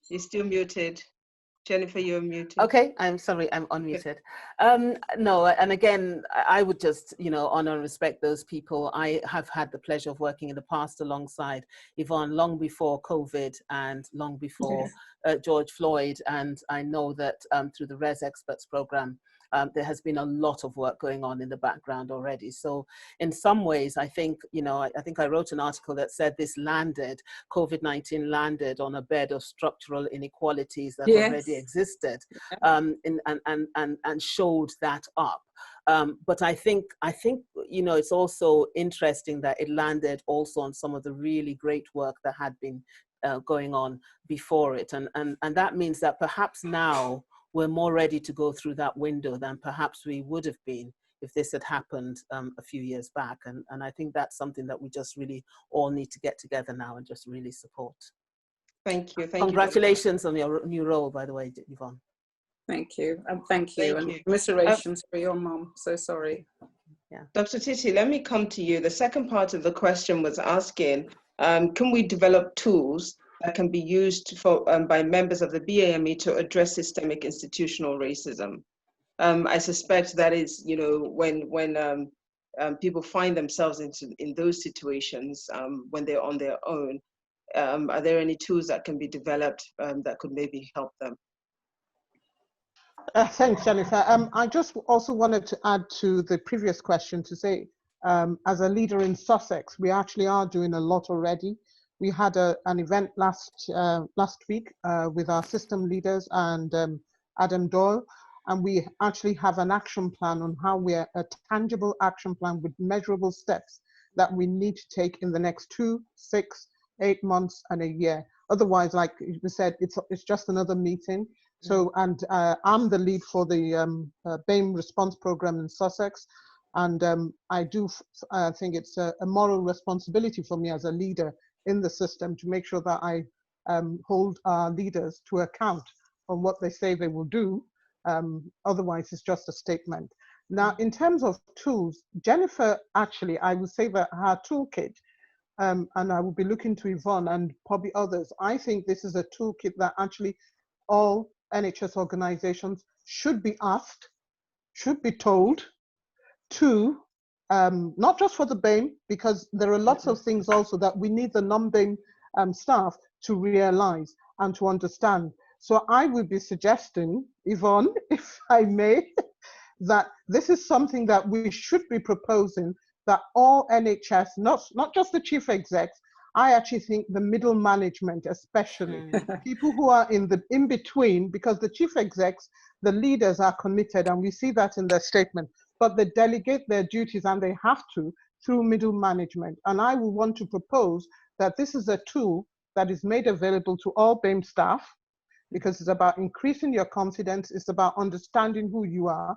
You're still muted. Jennifer, you're muted. Okay, I'm sorry, I'm unmuted. No, and again, I would just, you know, honor and respect those people. I have had the pleasure of working in the past alongside Yvonne long before COVID and long before George Floyd. And I know that through the Res Experts program, there has been a lot of work going on in the background already. So in some ways, I think, you know, I think I wrote an article that said this COVID-19 landed on a bed of structural inequalities that already existed, and showed that up. But I think, you know, it's also interesting that it landed also on some of the really great work that had been going on before it. And that means that perhaps now we're more ready to go through that window than perhaps we would have been if this had happened a few years back. And I think that's something that we just really all need to get together now and just really support. Thank you. Congratulations on your new role, by the way, Yvonne. Thank you. Thank you. And commiserations for your mom. So sorry. Yeah. Dr. Titi, let me come to you. The second part of the question was asking, can we develop tools that can be used for by members of the BAME to address systemic institutional racism? I suspect that is, you know, when people find themselves in those situations when they're on their own. Are there any tools that can be developed that could maybe help them? Thanks, Jennifer. I just also wanted to add to the previous question to say, as a leader in Sussex, we actually are doing a lot already. We had an event last week with our system leaders and Adam Doyle, and we actually have an action plan on how we're a tangible action plan with measurable steps that we need to take in the next 2, 6, 8 months and a year. Otherwise, like you said, it's just another meeting. So, and I'm the lead for the BAME response program in Sussex. And I do think it's a moral responsibility for me as a leader in the system to make sure that I hold our leaders to account on what they say they will do. Otherwise, it's just a statement. Now, in terms of tools, Jennifer, actually, I would say that her toolkit, and I will be looking to Yvonne and probably others, I think this is a toolkit that actually all NHS organizations should be asked, should be told to, not just for the BAME, because there are lots of things also that we need the non-BAME staff to realize and to understand. So I would be suggesting, Yvonne, if I may, that this is something that we should be proposing, that all NHS, not just the chief execs, I actually think the middle management, especially people who are in between, because the chief execs, the leaders are committed, and we see that in their statement, but they delegate their duties, and they have to, through middle management. And I would want to propose that this is a tool that is made available to all BAME staff, because it's about increasing your confidence, it's about understanding who you are,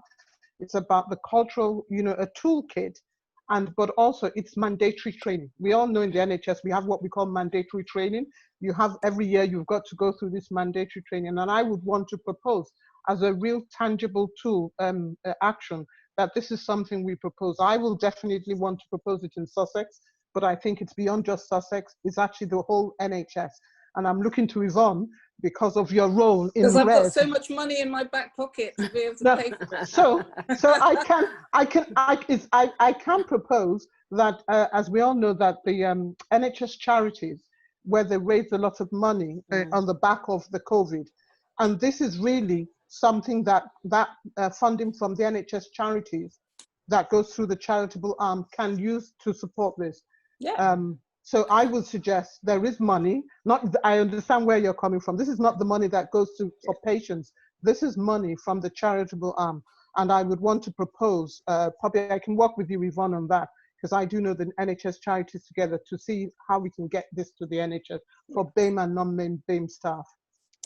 it's about the cultural, a toolkit. But also it's mandatory training. We all know in the NHS, we have what we call mandatory training. You have every year, you've got to go through this mandatory training. And I would want to propose as a real tangible tool, action, that this is something we propose. I will definitely want to propose it in Sussex, but I think it's beyond just Sussex. It's actually the whole NHS. And I'm looking to Yvonne because of your role in because I've got Res. so much money in my back pocket to be able to pay for that. So I can propose that, as we all know, that the NHS charities, where they raise a lot of money on the back of the COVID, and this is really something that funding from the NHS charities that goes through the charitable arm can use to support this. Yeah. So I would suggest there is money. I understand where you're coming from. This is not the money that goes to for patients. This is money from the charitable arm. And I would want to propose, probably I can work with you, Yvonne, on that, because I do know the NHS charities together to see how we can get this to the NHS for BAME and non-BAME staff.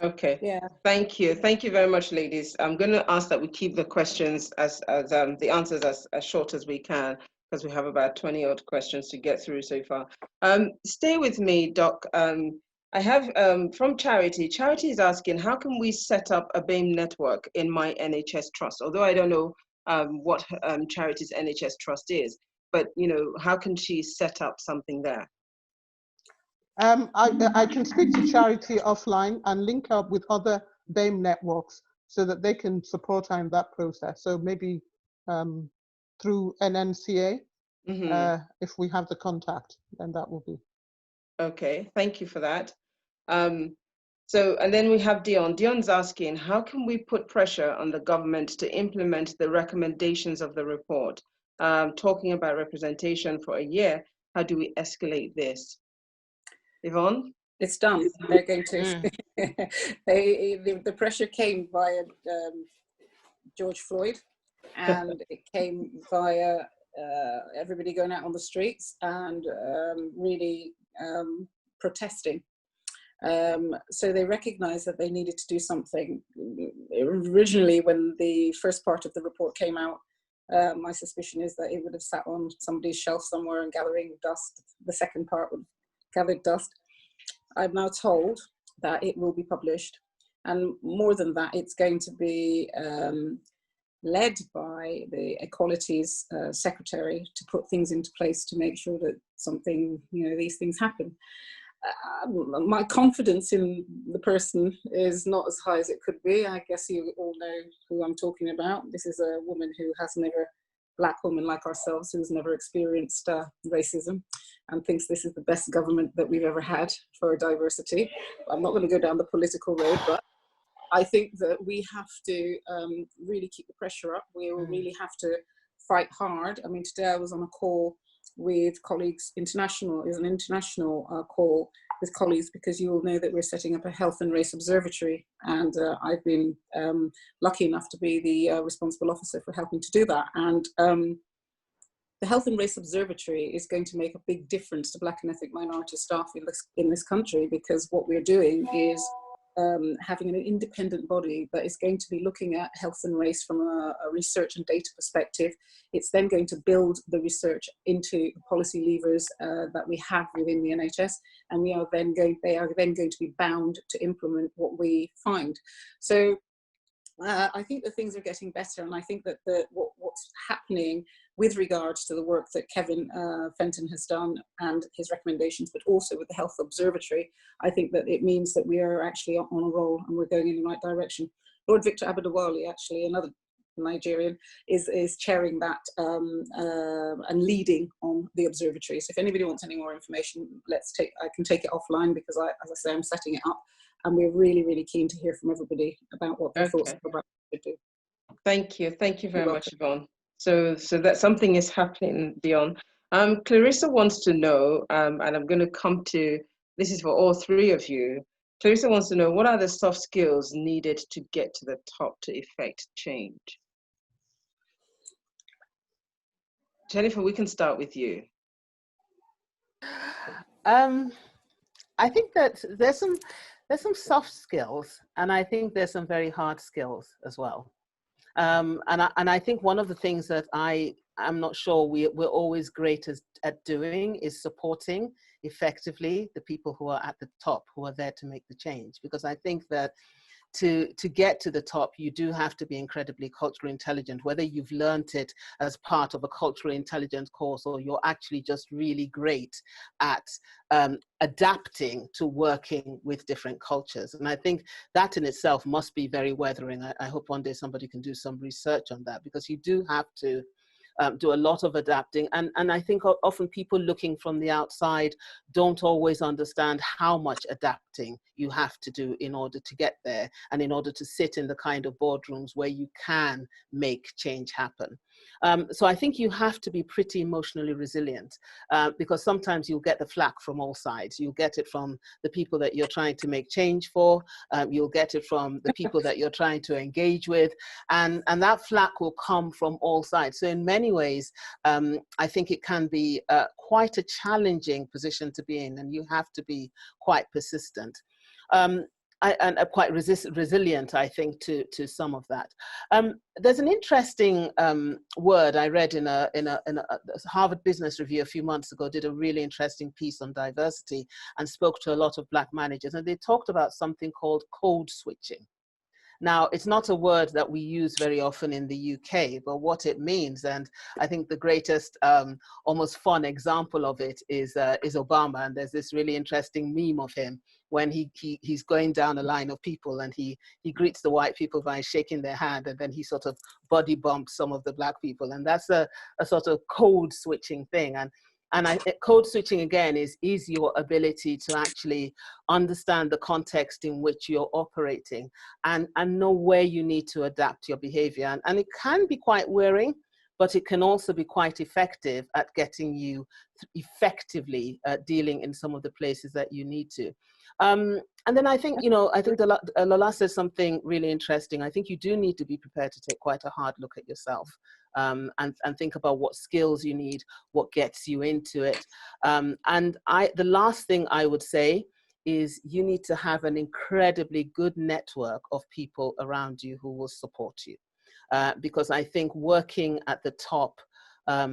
Okay. Yeah. Thank you. Thank you very much, ladies. I'm going to ask that we keep the questions as the answers as short as we can, because we have about 20 odd questions to get through so far. Stay with me, Doc. I have from Charity. Charity is asking, how can we set up a BAME network in my NHS trust? Although I don't know what Charity's NHS trust is, but how can she set up something there? I can speak to Charity offline and link up with other BAME networks so that they can support her in that process. So maybe through NNCA, if we have the contact, then that will be. Okay, thank you for that. So, and then we have Dion. Dion's asking, how can we put pressure on the government to implement the recommendations of the report? Talking about representation for a year, how do we escalate this? Yvonne? It's done. They're going to. The pressure came via George Floyd, and it came via everybody going out on the streets and really protesting. So they recognized that they needed to do something. Originally, when the first part of the report came out, my suspicion is that it would have sat on somebody's shelf somewhere and gathering dust. The second part would have gathered dust. I'm now told that it will be published, and more than that, it's going to be led by the Equalities Secretary to put things into place to make sure that something, these things happen. My confidence in the person is not as high as it could be. I guess you all know who I'm talking about. This is a woman who has never, Black woman like ourselves, who's never experienced racism and thinks this is the best government that we've ever had for diversity. I'm not going to go down the political road, but I think that we have to really keep the pressure up. We will really have to fight hard. I mean, today I was on a call with colleagues, is an international call with colleagues, because you all know that we're setting up a health and race observatory, and I've been lucky enough to be the responsible officer for helping to do that. And the Health and Race Observatory is going to make a big difference to Black and ethnic minority staff in this country, because what we're doing is having an independent body that is going to be looking at health and race from a research and data perspective. It's then going to build the research into the policy levers that we have within the NHS, and they are then going to be bound to implement what we find. So I think that things are getting better, and I think that what's happening with regards to the work that Kevin Fenton has done and his recommendations, but also with the Health Observatory, I think that it means that we are actually on a roll and we're going in the right direction. Lord Victor Abadawale, actually, another Nigerian, is chairing that and leading on the observatory. So if anybody wants any more information, I can take it offline, because as I say, I'm setting it up, and we're really, really keen to hear from everybody about what their thoughts are about what to do. Thank you very much, Yvonne. So that something is happening, Dion. Clarissa wants to know, and I'm going to come to, this is for all three of you. Clarissa wants to know, what are the soft skills needed to get to the top to effect change? Jennifer, we can start with you. I think that there's some soft skills, and I think there's some very hard skills as well. And I think one of the things that I'm not sure we're always great at doing is supporting effectively the people who are at the top, who are there to make the change. Because I think that to get to the top, you do have to be incredibly culturally intelligent, whether you've learned it as part of a cultural intelligence course or you're actually just really great at adapting to working with different cultures. And I think that in itself must be very weathering. I hope one day somebody can do some research on that, because you do have to do a lot of adapting. And I think often people looking from the outside don't always understand how much adapting you have to do in order to get there, and in order to sit in the kind of boardrooms where you can make change happen. So I think you have to be pretty emotionally resilient, because sometimes you'll get the flack from all sides. You'll get it from the people that you're trying to make change for. You'll get it from the people that you're trying to engage with. And that flack will come from all sides. So in many ways, I think it can be quite a challenging position to be in, and you have to be quite persistent. And quite resilient, I think, to some of that. There's an interesting word I read in a Harvard Business Review a few months ago, did a really interesting piece on diversity and spoke to a lot of Black managers, and they talked about something called code switching. Now, it's not a word that we use very often in the UK, but what it means, and I think the greatest almost fun example of it is Obama. And there's this really interesting meme of him when he's going down a line of people, and he greets the white people by shaking their hand, and then he sort of body bumps some of the Black people. And that's a sort of code switching thing. And code switching, again, is your ability to actually understand the context in which you're operating and know where you need to adapt your behavior. And it can be quite wearing, but it can also be quite effective at getting you effectively dealing in some of the places that you need to. And then I think, Lola says something really interesting. I think you do need to be prepared to take quite a hard look at yourself. And think about what skills you need, what gets you into it. The last thing I would say is you need to have an incredibly good network of people around you who will support you. Because I think working at the top of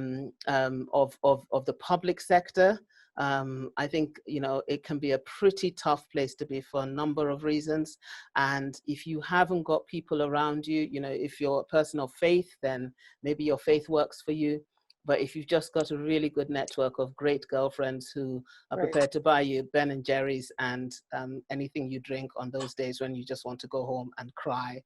the public sector, I think, it can be a pretty tough place to be for a number of reasons. And if you haven't got people around you, if you're a person of faith, then maybe your faith works for you. But if you've just got a really good network of great girlfriends who are prepared to buy you Ben and Jerry's and anything you drink on those days when you just want to go home and cry,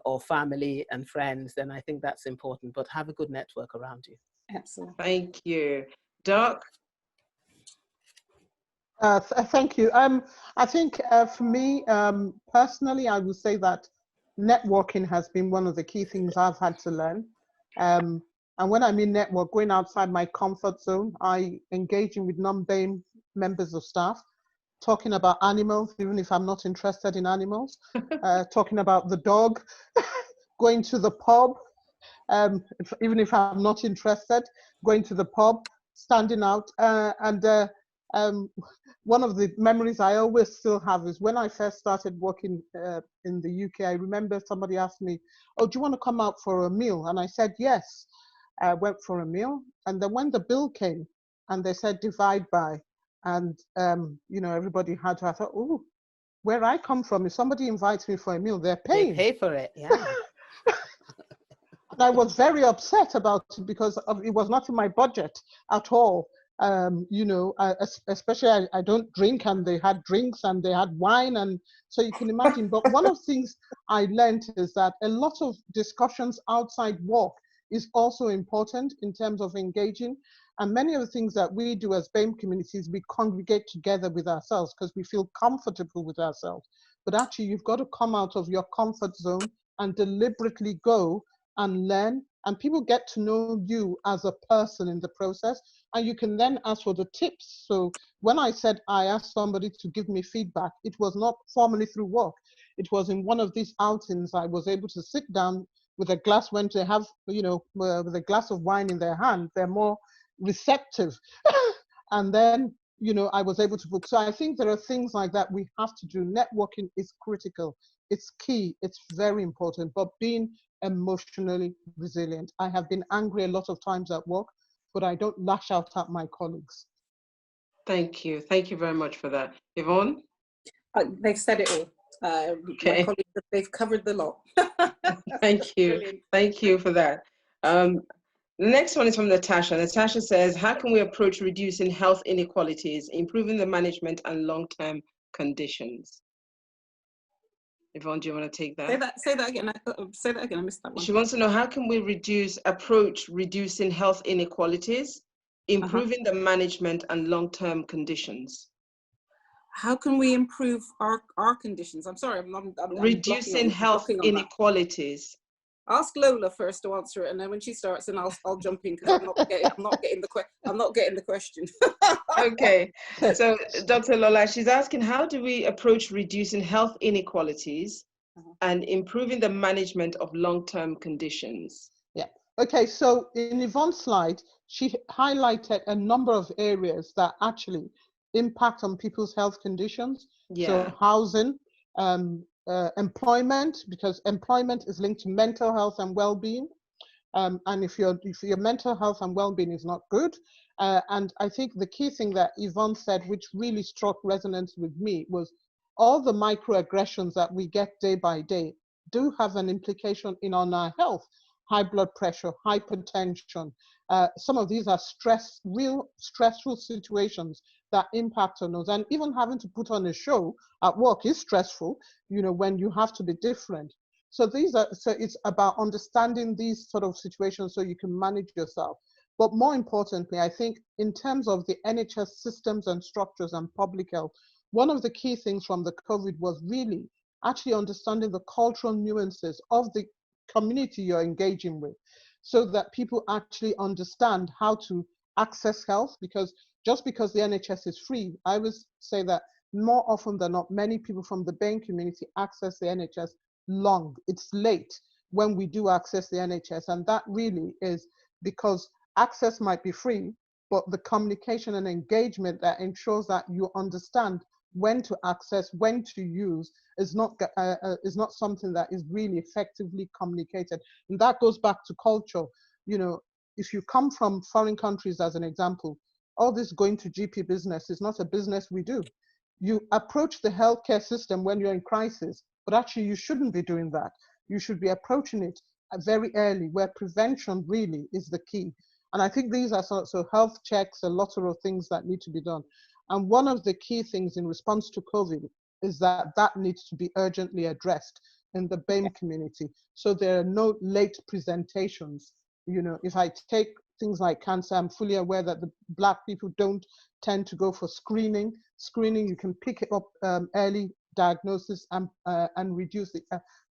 or family and friends, then I think that's important. But have a good network around you. Absolutely. Thank you. Doc? Thank you. I think for me, personally, I would say that networking has been one of the key things I've had to learn. And when I mean network, going outside my comfort zone, engaging with non-BAME members of staff, talking about animals, even if I'm not interested in animals, talking about the dog, going to the pub, even if I'm not interested, going to the pub, standing out. One of the memories I always still have is when I first started working in the UK, I remember somebody asked me, "Oh, do you want to come out for a meal?" And I said, yes. I went for a meal. And then when the bill came and they said divide by, and everybody had to, I thought, oh, where I come from, if somebody invites me for a meal, they're paying. They pay for it, yeah. And I was very upset about it because it was not in my budget at all. Especially I don't drink, and they had drinks and they had wine, and so you can imagine. But one of the things I learned is that a lot of discussions outside work is also important in terms of engaging. And many of the things that we do as BAME communities, we congregate together with ourselves because we feel comfortable with ourselves. But actually, you've got to come out of your comfort zone and deliberately go and learn, and people get to know you as a person in the process, and you can then ask for the tips. So when I said I asked somebody to give me feedback, it was not formally through work. It was in one of these outings. I was able to sit down with a glass. When they have, with a glass of wine in their hand, they're more receptive. And then, I was able to book. So I think there are things like that we have to do. Networking is critical. It's key. It's very important. But being emotionally resilient. I have been angry a lot of times at work, but I don't lash out at my colleagues. Thank you. Thank you very much for that. Yvonne? They've said it all. Okay. My colleagues, they've covered the lot. Thank you. Brilliant. Thank you for that. The next one is from Natasha. Natasha says, how can we approach reducing health inequalities, improving the management and long-term conditions? Yvonne, do you want to take that? Say that again. Say that again. I missed that one. She wants to know, how can we approach reducing health inequalities, improving the management and long-term conditions? How can we improve our conditions? I'm sorry, I'm reducing health inequalities. Ask Lola first to answer it, and then when she starts, then I'll jump in because I'm not getting the question. Okay, so Dr. Lola, she's asking, how do we approach reducing health inequalities and improving the management of long-term conditions? Yeah. Okay, so in Yvonne's slide, she highlighted a number of areas that actually impact on people's health conditions. Yeah. So housing, employment, because employment is linked to mental health and well-being. And if your mental health and well-being is not good, and I think the key thing that Yvonne said, which really struck resonance with me, was all the microaggressions that we get day by day do have an implication on our health. High blood pressure, hypertension. Some of these are real stressful situations that impact on us. And even having to put on a show at work is stressful, when you have to be different. So it's about understanding these sort of situations so you can manage yourself. But more importantly, I think in terms of the NHS systems and structures and public health, one of the key things from the COVID was really actually understanding the cultural nuances of the community you're engaging with, so that people actually understand how to access health. Because just because the NHS is free, I would say that more often than not, many people from the BAME community access the NHS long. It's late when we do access the NHS, and that really is because access might be free, but the communication and engagement that ensures that you understand when to access, when to use, is not something that is really effectively communicated. And that goes back to culture. If you come from foreign countries, as an example, all this going to GP business is not a business we do. You approach the healthcare system when you're in crisis, but actually you shouldn't be doing that. You should be approaching it very early, where prevention really is the key. And I think these are so health checks, a lot of things that need to be done. And one of the key things in response to COVID is that needs to be urgently addressed in the BAME community. So there are no late presentations. If I take things like cancer, I'm fully aware that the Black people don't tend to go for screening. You can pick it up early, diagnosis, and reduce the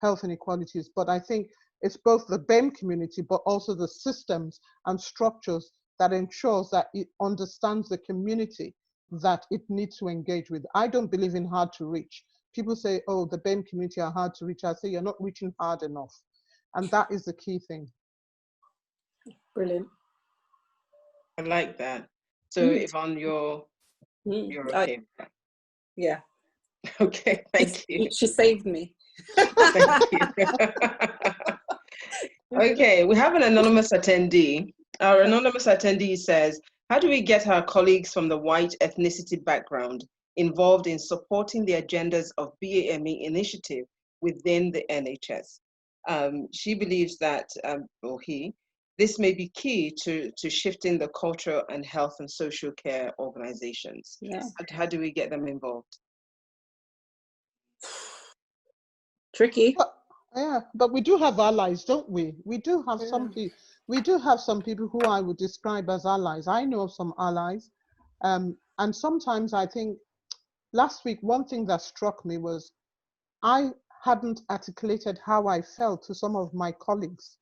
health inequalities. But I think it's both the BAME community, but also the systems and structures that ensures that it understands the community that it needs to engage with. I don't believe in hard to reach. People say, oh, the BAME community are hard to reach. I say, you're not reaching hard enough. And that is the key thing. Brilliant. I like that. So Yvonne, you're okay. Yeah. Okay, thank you. She saved me. Thank you. Okay, we have an anonymous attendee. Our anonymous attendee says, how do we get our colleagues from the white ethnicity background involved in supporting the agendas of BAME initiative within the NHS? She believes that, or he, this may be key to shifting the culture and health and social care organizations. Yeah. How do we get them involved? Tricky. But we do have allies, don't we? We do have some people. We do have some people who I would describe as allies. I know of some allies, and sometimes I think last week one thing that struck me was I hadn't articulated how I felt to some of my colleagues.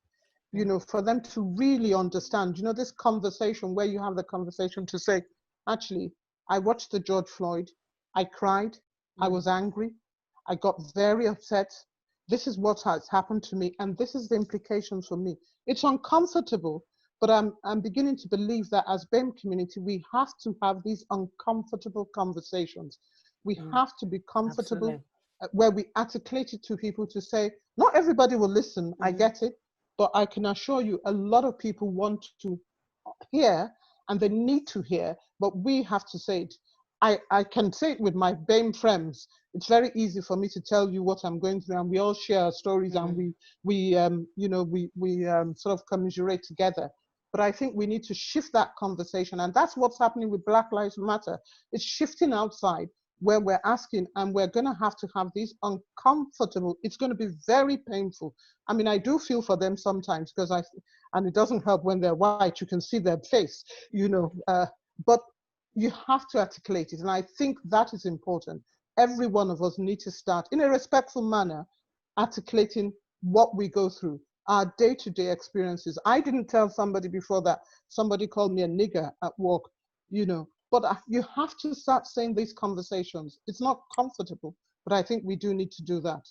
For them to really understand. This conversation where you have the conversation to say, actually, I watched the George Floyd. I cried. I was angry. I got very upset. This is what has happened to me, and this is the implications for me. It's uncomfortable, but I'm beginning to believe that as BAME community, we have to have these uncomfortable conversations. We have to be comfortable where we articulate it to people to say, not everybody will listen, I get it, but I can assure you a lot of people want to hear and they need to hear, but we have to say it. I can say it with my BAME friends. It's very easy for me to tell you what I'm going through, and we all share our stories, and we sort of commiserate together. But I think we need to shift that conversation, and that's what's happening with Black Lives Matter. It's shifting outside, where we're asking, and we're going to have these uncomfortable, it's going to be very painful. I mean, I do feel for them sometimes, because and it doesn't help when they're white, you can see their face, but you have to articulate it. And I think that is important. Every one of us needs to start in a respectful manner, articulating what we go through. our day-to-day experiences. I didn't tell somebody before that somebody called me a nigger at work, you know, but you have to start saying these conversations. It's not comfortable, but I think we do need to do that.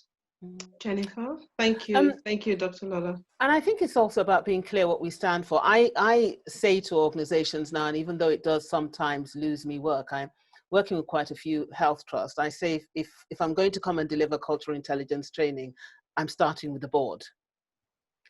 Jennifer, thank you. Thank you, Dr. Lola. And I think it's also about being clear what we stand for. I say to organizations now, and even though it does sometimes lose me work, I'm working with quite a few health trusts. I say if I'm going to come and deliver cultural intelligence training, I'm starting with the board.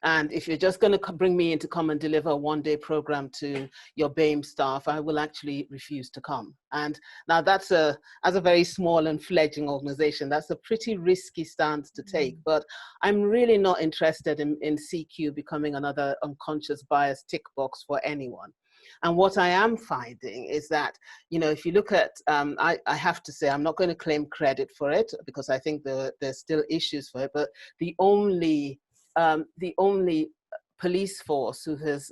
And if you're just going to bring me in to come and deliver a one-day program to your BAME staff, I will actually refuse to come. And now that's as a very small and fledgling organization, that's a pretty risky stance to take. But I'm really not interested in CQ becoming another unconscious bias tick box for anyone. And what I am finding is that, you know, if you look at, I have to say, I'm not going to claim credit for it because I think there's still issues for it, but the only police force who has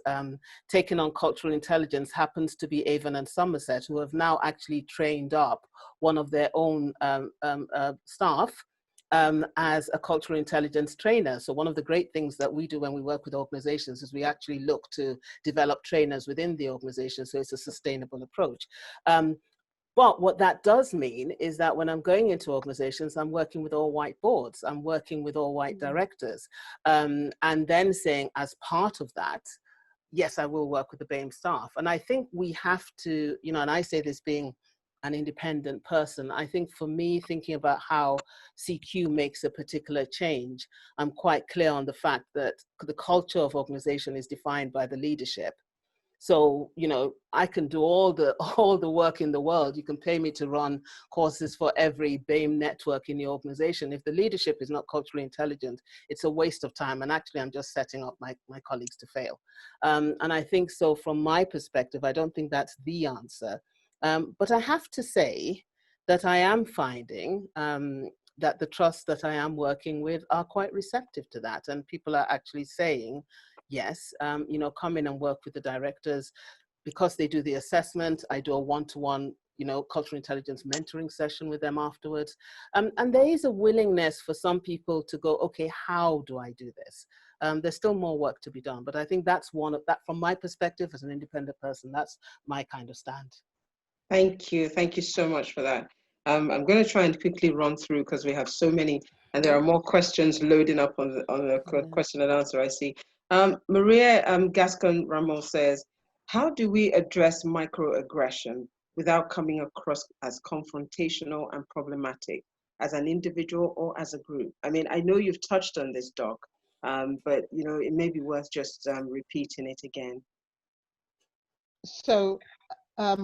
taken on cultural intelligence happens to be Avon and Somerset, who have now actually trained up one of their own staff as a cultural intelligence trainer. So one of the great things that we do when we work with organizations is we actually look to develop trainers within the organization, so it's a sustainable approach. But what that does mean is that when I'm going into organizations, I'm working with all white boards, I'm working with all white directors, and then saying as part of that, yes, I will work with the BAME staff. And I think we have to, you know, and I say this being an independent person, I think for me, thinking about how CQ makes a particular change, I'm quite clear on the fact that the culture of organization is defined by the leadership. So, you know, I can do all the work in the world. You can pay me to run courses for every BAME network in the organization. If the leadership is not culturally intelligent, it's a waste of time. And actually, I'm just setting up my colleagues to fail. And I think so from my perspective, I don't think that's the answer. But I have to say that I am finding that the trusts that I am working with are quite receptive to that. And people are actually saying, yes, you know, come in and work with the directors. Because they do the assessment, I do a one-to-one, you know, cultural intelligence mentoring session with them afterwards. And there is a willingness for some people to go, okay, how do I do this? There's still more work to be done, but I think that's one of that, from my perspective as an independent person, that's my kind of stand. Thank you so much for that. I'm going to try and quickly run through because we have so many, and there are more questions loading up on the question and answer I see. Maria Gascon Ramos says, how do we address microaggression without coming across as confrontational and problematic as an individual or as a group? I mean, I know you've touched on this, Doc, but you know, it may be worth just repeating it again. So I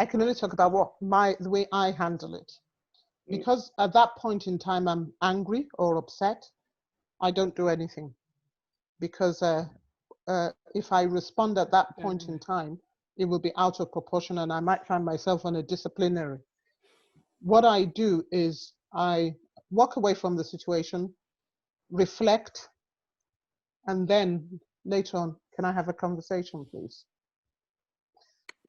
can only talk about the way I handle it. Because at that point in time, I'm angry or upset, I don't do anything. Because if I respond at that point in time, it will be out of proportion and I might find myself on a disciplinary. What I do is I walk away from the situation, reflect, and then later on, can I have a conversation, please?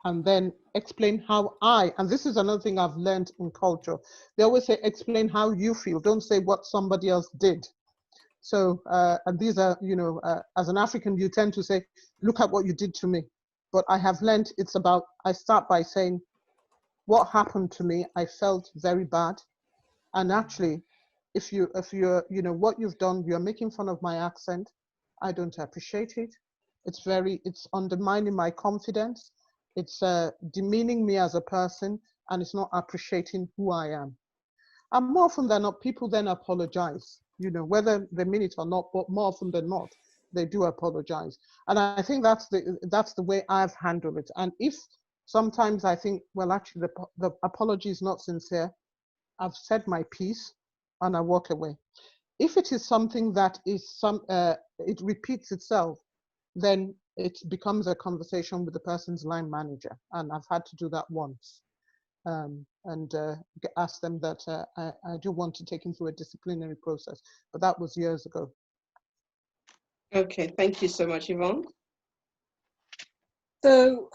And then explain how and this is another thing I've learned in culture. They always say, explain how you feel. Don't say what somebody else did. So, and these are, you know, as an African, you tend to say, look at what you did to me. But I have learned it's about, I start by saying, what happened to me, I felt very bad. And actually, if you're, you know, what you've done, you're making fun of my accent. I don't appreciate it. It's undermining my confidence. It's demeaning me as a person, and it's not appreciating who I am. And more often than not, people then apologize, you know, whether they mean it or not, but more often than not, they do apologize. And I think that's the way I've handled it. And if sometimes I think, well, actually the apology is not sincere, I've said my piece and I walk away. If it is something that is it repeats itself, then it becomes a conversation with the person's line manager. And I've had to do that once. And ask them that I do want to take him through a disciplinary process, but that was years ago. Okay, thank you so much, Yvonne. So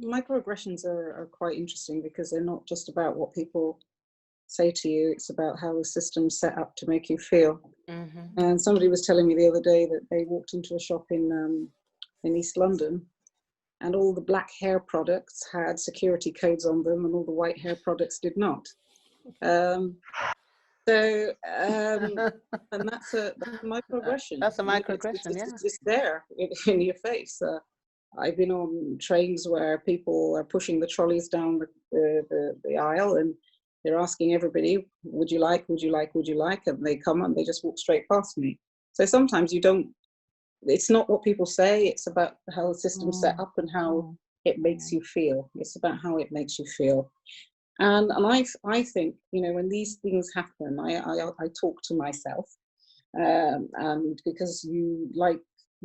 microaggressions are quite interesting because they're not just about what people say to you, it's about how the system's set up to make you feel. And somebody was telling me the other day that they walked into a shop in East London, and all the black hair products had security codes on them, and all the white hair products did not. And that's a microaggression. That's a microaggression, yeah. It's there in your face. I've been on trains where people are pushing the trolleys down the aisle, and they're asking everybody, would you like? And they come and they just walk straight past me. So sometimes it's not what people say, it's about how the system's set up and how it makes you feel. It's about how it makes you feel. And I think, when these things happen, I talk to myself, and because like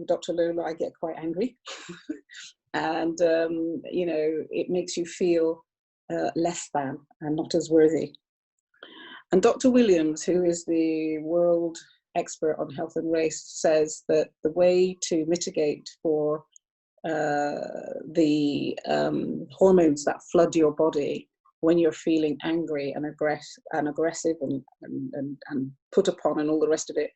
Dr. Lola, I get quite angry, and it makes you feel less than and not as worthy. And Dr. Williams, who is the world expert on health and race, says that the way to mitigate for the hormones that flood your body when you're feeling angry and aggressive and put upon and all the rest of it,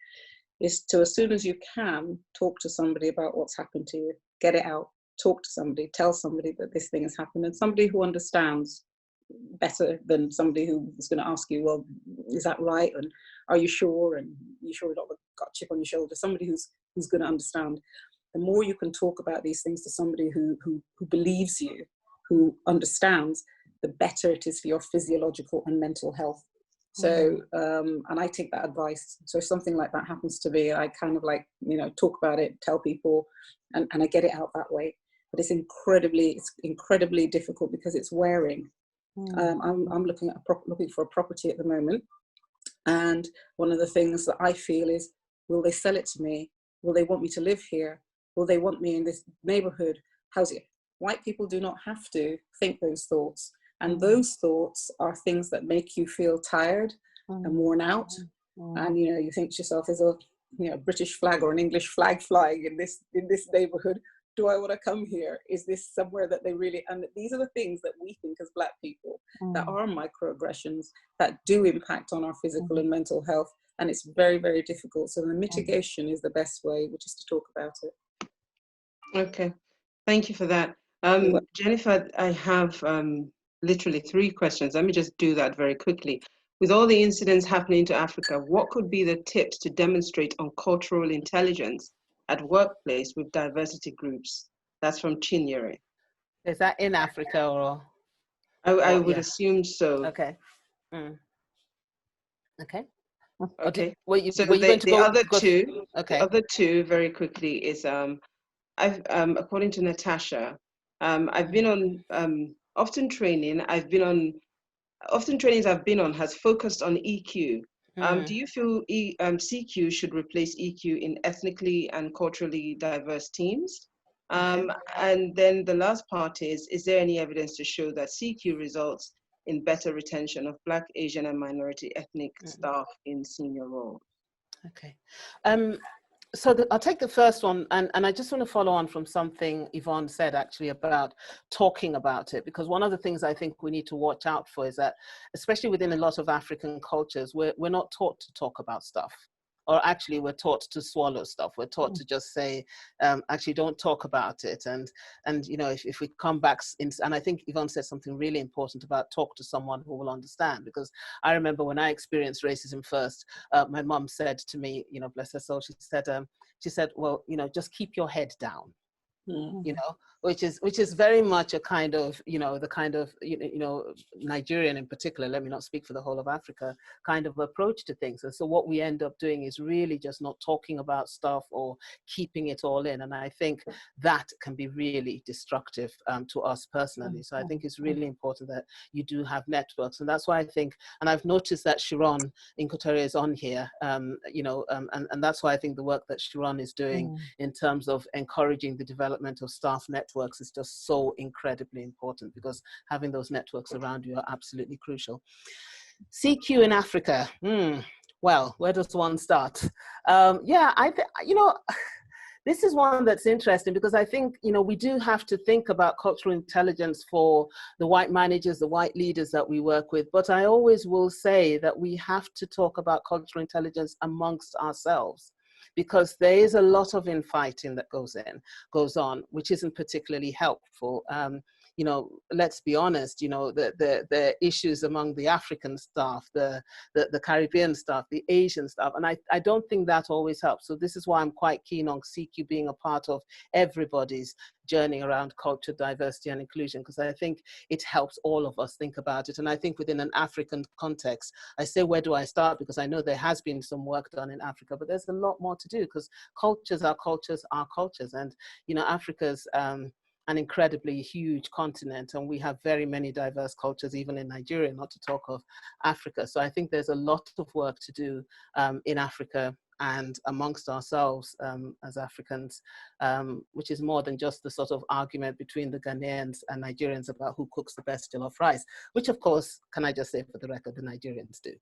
is to, as soon as you can, talk to somebody about what's happened to you. Get it out. Talk to somebody. Tell somebody that this thing has happened, and somebody who understands better than somebody who is going to ask you, well, is that right? And are you sure? And you sure you've not got a chip on your shoulder? Somebody who's going to understand. The more you can talk about these things to somebody who believes you, who understands, the better it is for your physiological and mental health. So, and I take that advice. So if something like that happens to me, I kind of talk about it, tell people, and I get it out that way. But it's incredibly difficult because it's wearing. I'm looking for a property at the moment. And one of the things that I feel is, will they sell it to me? Will they want me to live here? Will they want me in this neighborhood? How's it? White people do not have to think those thoughts. And those thoughts are things that make you feel tired and worn out. And, you think to yourself, there's a British flag or an English flag flying in this neighborhood. Do I want to come here? Is this somewhere that they really, and these are the things that we think as Black people that are microaggressions that do impact on our physical and mental health. And it's very, very difficult. So the mitigation is the best way, which is to talk about it. Okay, thank you for that. Jennifer, I have literally 3 questions. Let me just do that very quickly. With all the incidents happening to Africa, what could be the tips to demonstrate on cultural intelligence at workplace with diversity groups? That's from Chinyere. Is that in Africa or? I would assume so. Okay. Okay. Okay. So the other two very quickly is I've according to Natasha, I've been on often trainings I've been on has focused on EQ. Do you feel CQ should replace EQ in ethnically and culturally diverse teams? And then the last part is there any evidence to show that CQ results in better retention of Black, Asian, and minority ethnic staff in senior roles? Okay. So I'll take the first one, and I just want to follow on from something Yvonne said actually about talking about it, because one of the things I think we need to watch out for is that, especially within a lot of African cultures, we're not taught to talk about stuff. Or actually we're taught to swallow stuff. We're taught to just say, actually don't talk about it. And if we come back, and I think Yvonne said something really important about talk to someone who will understand, because I remember when I experienced racism first, my mom said to me, bless her soul, she said, well, just keep your head down. Which is very much a kind of, the kind of, Nigerian in particular, let me not speak for the whole of Africa, kind of approach to things. And so what we end up doing is really just not talking about stuff or keeping it all in. And I think that can be really destructive to us personally. So I think it's really important that you do have networks. And that's why I think, and I've noticed that Sharon Inkotere is on here, and that's why I think the work that Sharon is doing in terms of encouraging the development of staff networks is just so incredibly important, because having those networks around you are absolutely crucial. CQ in Africa, well, where does one start? this is one that's interesting because I think, you know, we do have to think about cultural intelligence for the white managers, the white leaders that we work with. But I always will say that we have to talk about cultural intelligence amongst ourselves, because there is a lot of infighting that goes on, which isn't particularly helpful. You know, let's be honest, you know, the issues among the African staff, the Caribbean staff, the Asian staff, and I don't think that always helps. So this is why I'm quite keen on CQ being a part of everybody's journey around culture, diversity and inclusion, because I think it helps all of us think about it. And I think within an African context, I say, where do I start? Because I know there has been some work done in Africa, but there's a lot more to do, because cultures are cultures are cultures. And, you know, Africa's an incredibly huge continent, and we have very many diverse cultures, even in Nigeria, not to talk of Africa. So I think there's a lot of work to do in Africa and amongst ourselves as Africans, which is more than just the sort of argument between the Ghanaians and Nigerians about who cooks the best jollof rice, which of course, can I just say for the record, the Nigerians do.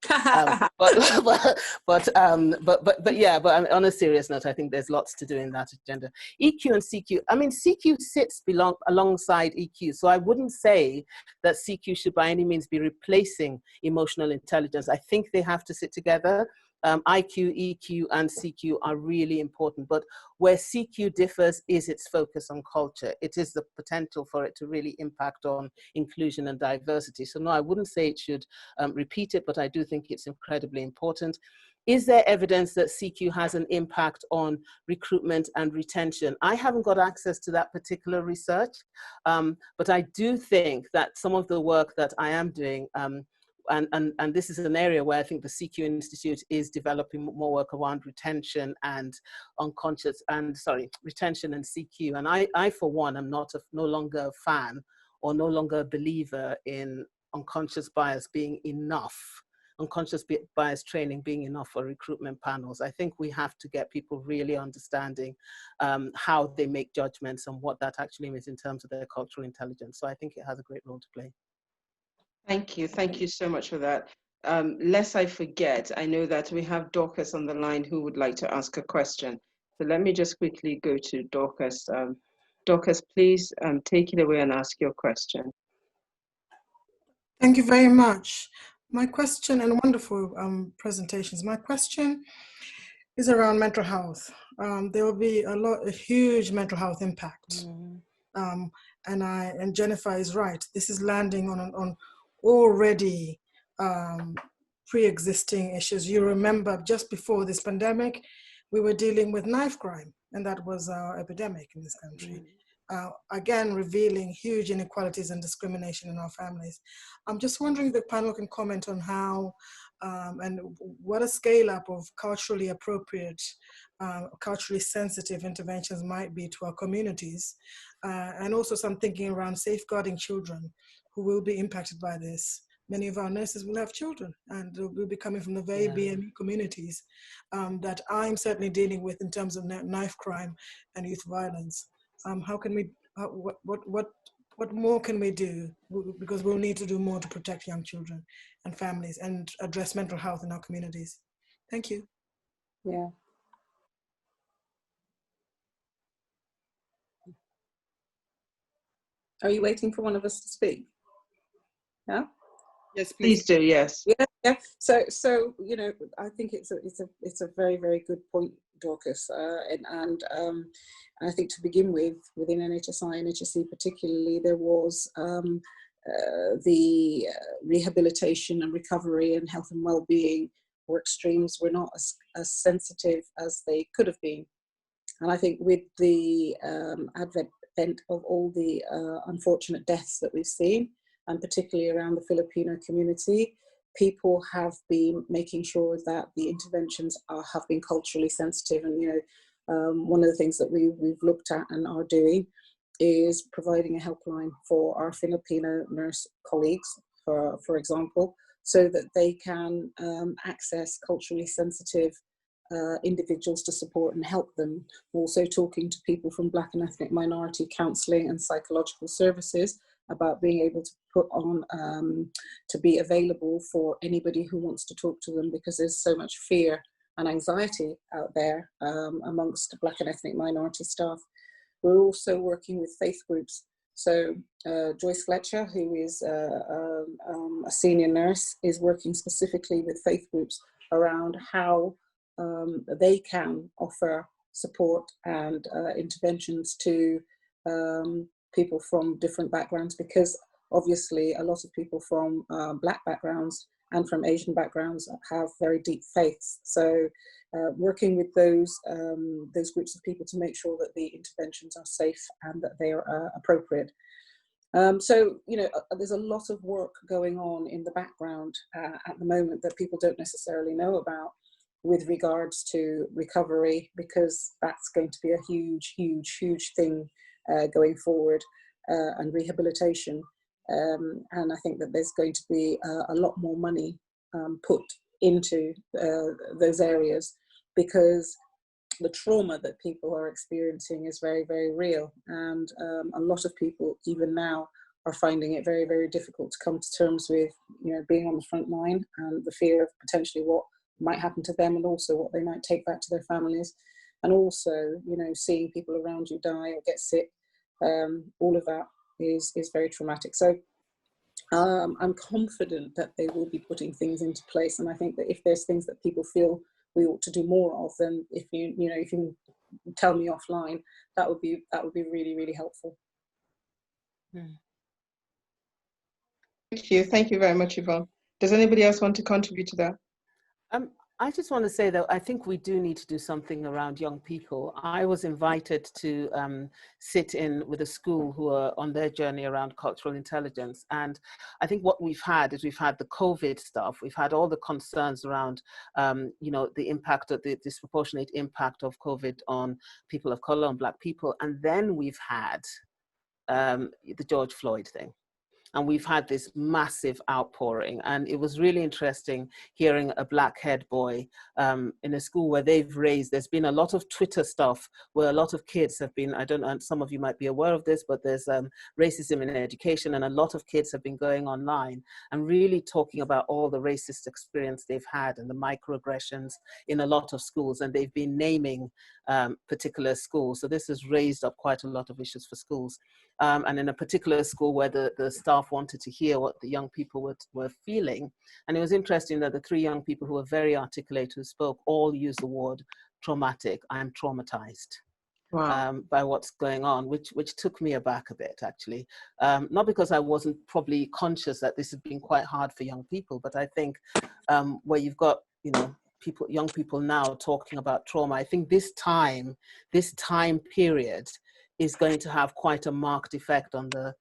But yeah, but on a serious note, I think there's lots to do in that agenda. EQ and CQ, I mean, CQ sits alongside EQ. So I wouldn't say that CQ should by any means be replacing emotional intelligence. I think they have to sit together. IQ, EQ, and CQ are really important, but where CQ differs is its focus on culture. It is the potential for it to really impact on inclusion and diversity. So no, I wouldn't say it should repeat it, but I do think it's incredibly important. Is there evidence that CQ has an impact on recruitment and retention? I haven't got access to that particular research, but I do think that some of the work that I am doing, and this is an area where I think the CQ Institute is developing more work around retention and retention and CQ. And I for one, am no longer a fan or no longer a believer in unconscious bias being enough, unconscious bias training being enough for recruitment panels. I think we have to get people really understanding how they make judgments and what that actually means in terms of their cultural intelligence. So I think it has a great role to play. Thank you so much for that. Lest I forget, I know that we have Dorcas on the line who would like to ask a question. So let me just quickly go to Dorcas. Dorcas, please take it away and ask your question. Thank you very much. My question, and wonderful presentations. My question is around mental health. There will be a huge mental health impact. And Jennifer is right. This is landing on already pre-existing issues. You remember just before this pandemic, we were dealing with knife crime, and that was our epidemic in this country. Again, revealing huge inequalities and discrimination in our families. I'm just wondering if the panel can comment on how and what a scale up of culturally appropriate, culturally sensitive interventions might be to our communities. And also some thinking around safeguarding children who will be impacted by this. Many of our nurses will have children, and will be coming from the very BME communities that I'm certainly dealing with in terms of knife crime and youth violence. How can we, what more can we do? Because we'll need to do more to protect young children and families and address mental health in our communities. Thank you. Yeah. Are you waiting for one of us to speak? Yeah. Yes, please do. Yes. Yeah. So you know, I think it's a very, very good point, Dorcas, and I think to begin with, within NHSI and HSE particularly, there was the rehabilitation and recovery and health and well-being work streams were not as sensitive as they could have been. And I think with the advent of all the unfortunate deaths that we've seen, and particularly around the Filipino community, people have been making sure that the interventions have been culturally sensitive. And you know, one of the things that we've looked at and are doing is providing a helpline for our Filipino nurse colleagues, for example, so that they can access culturally sensitive individuals to support and help them. Also talking to people from Black and ethnic minority counselling and psychological services about being able to put on, to be available for anybody who wants to talk to them, because there's so much fear and anxiety out there amongst Black and ethnic minority staff. We're also working with faith groups. So Joyce Fletcher, who is a senior nurse, is working specifically with faith groups around how they can offer support and interventions to people from different backgrounds, because obviously a lot of people from Black backgrounds and from Asian backgrounds have very deep faiths. So working with those groups of people to make sure that the interventions are safe and that they are appropriate. So, you know, there's a lot of work going on in the background at the moment that people don't necessarily know about with regards to recovery, because that's going to be a huge, huge, huge thing going forward, and rehabilitation. And I think that there's going to be a lot more money put into those areas, because the trauma that people are experiencing is very, very real. And a lot of people, even now, are finding it very, very difficult to come to terms with, you know, being on the front line and the fear of potentially what might happen to them, and also what they might take back to their families. And also, you know, seeing people around you die or get sick, all of that is very traumatic. So I'm confident that they will be putting things into place. And I think that if there's things that people feel we ought to do more of, then if you can tell me offline, that would be really, really helpful. Thank you very much, Yvonne. Does anybody else want to contribute to that? I just want to say that I think we do need to do something around young people. I was invited to sit in with a school who are on their journey around cultural intelligence. And I think what we've had is we've had the COVID stuff. We've had all the concerns around, you know, the impact of the disproportionate impact of COVID on people of color, on Black people. And then we've had the George Floyd thing. And we've had this massive outpouring. And it was really interesting hearing a Black head boy in a school where there's been a lot of Twitter stuff where a lot of kids have been, I don't know, some of you might be aware of this, but there's racism in education, and a lot of kids have been going online and really talking about all the racist experience they've had and the microaggressions in a lot of schools. And they've been naming particular schools. So this has raised up quite a lot of issues for schools. And in a particular school where the staff wanted to hear what the young people were feeling. And it was interesting that the 3 young people who were very articulate who spoke all used the word traumatic. I'm traumatized. Wow. By what's going on, which took me aback a bit, actually. Not because I wasn't probably conscious that this has been quite hard for young people, but I think where you've got, you know, young people now talking about trauma, I think this time period is going to have quite a marked effect on the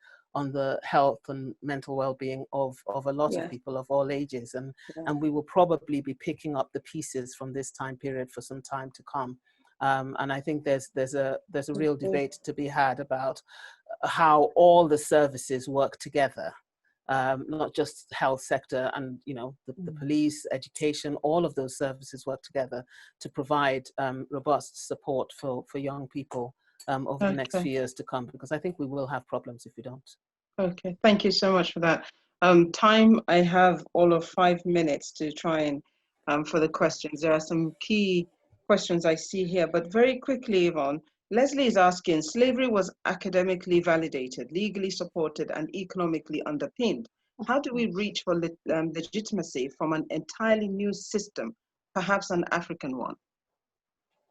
health and mental well-being of a lot of people of all ages. And we will probably be picking up the pieces from this time period for some time to come. And I think there's a real debate to be had about how all the services work together, not just health sector and, you know, the police, education, all of those services work together to provide robust support for young people over the next few years to come, because I think we will have problems if we don't. Okay, thank you so much for that. Time, I have all of 5 minutes to try and for the questions. There are some key questions I see here, but very quickly, Yvonne, Leslie is asking, slavery was academically validated, legally supported, and economically underpinned. How do we reach for legitimacy from an entirely new system, perhaps an African one?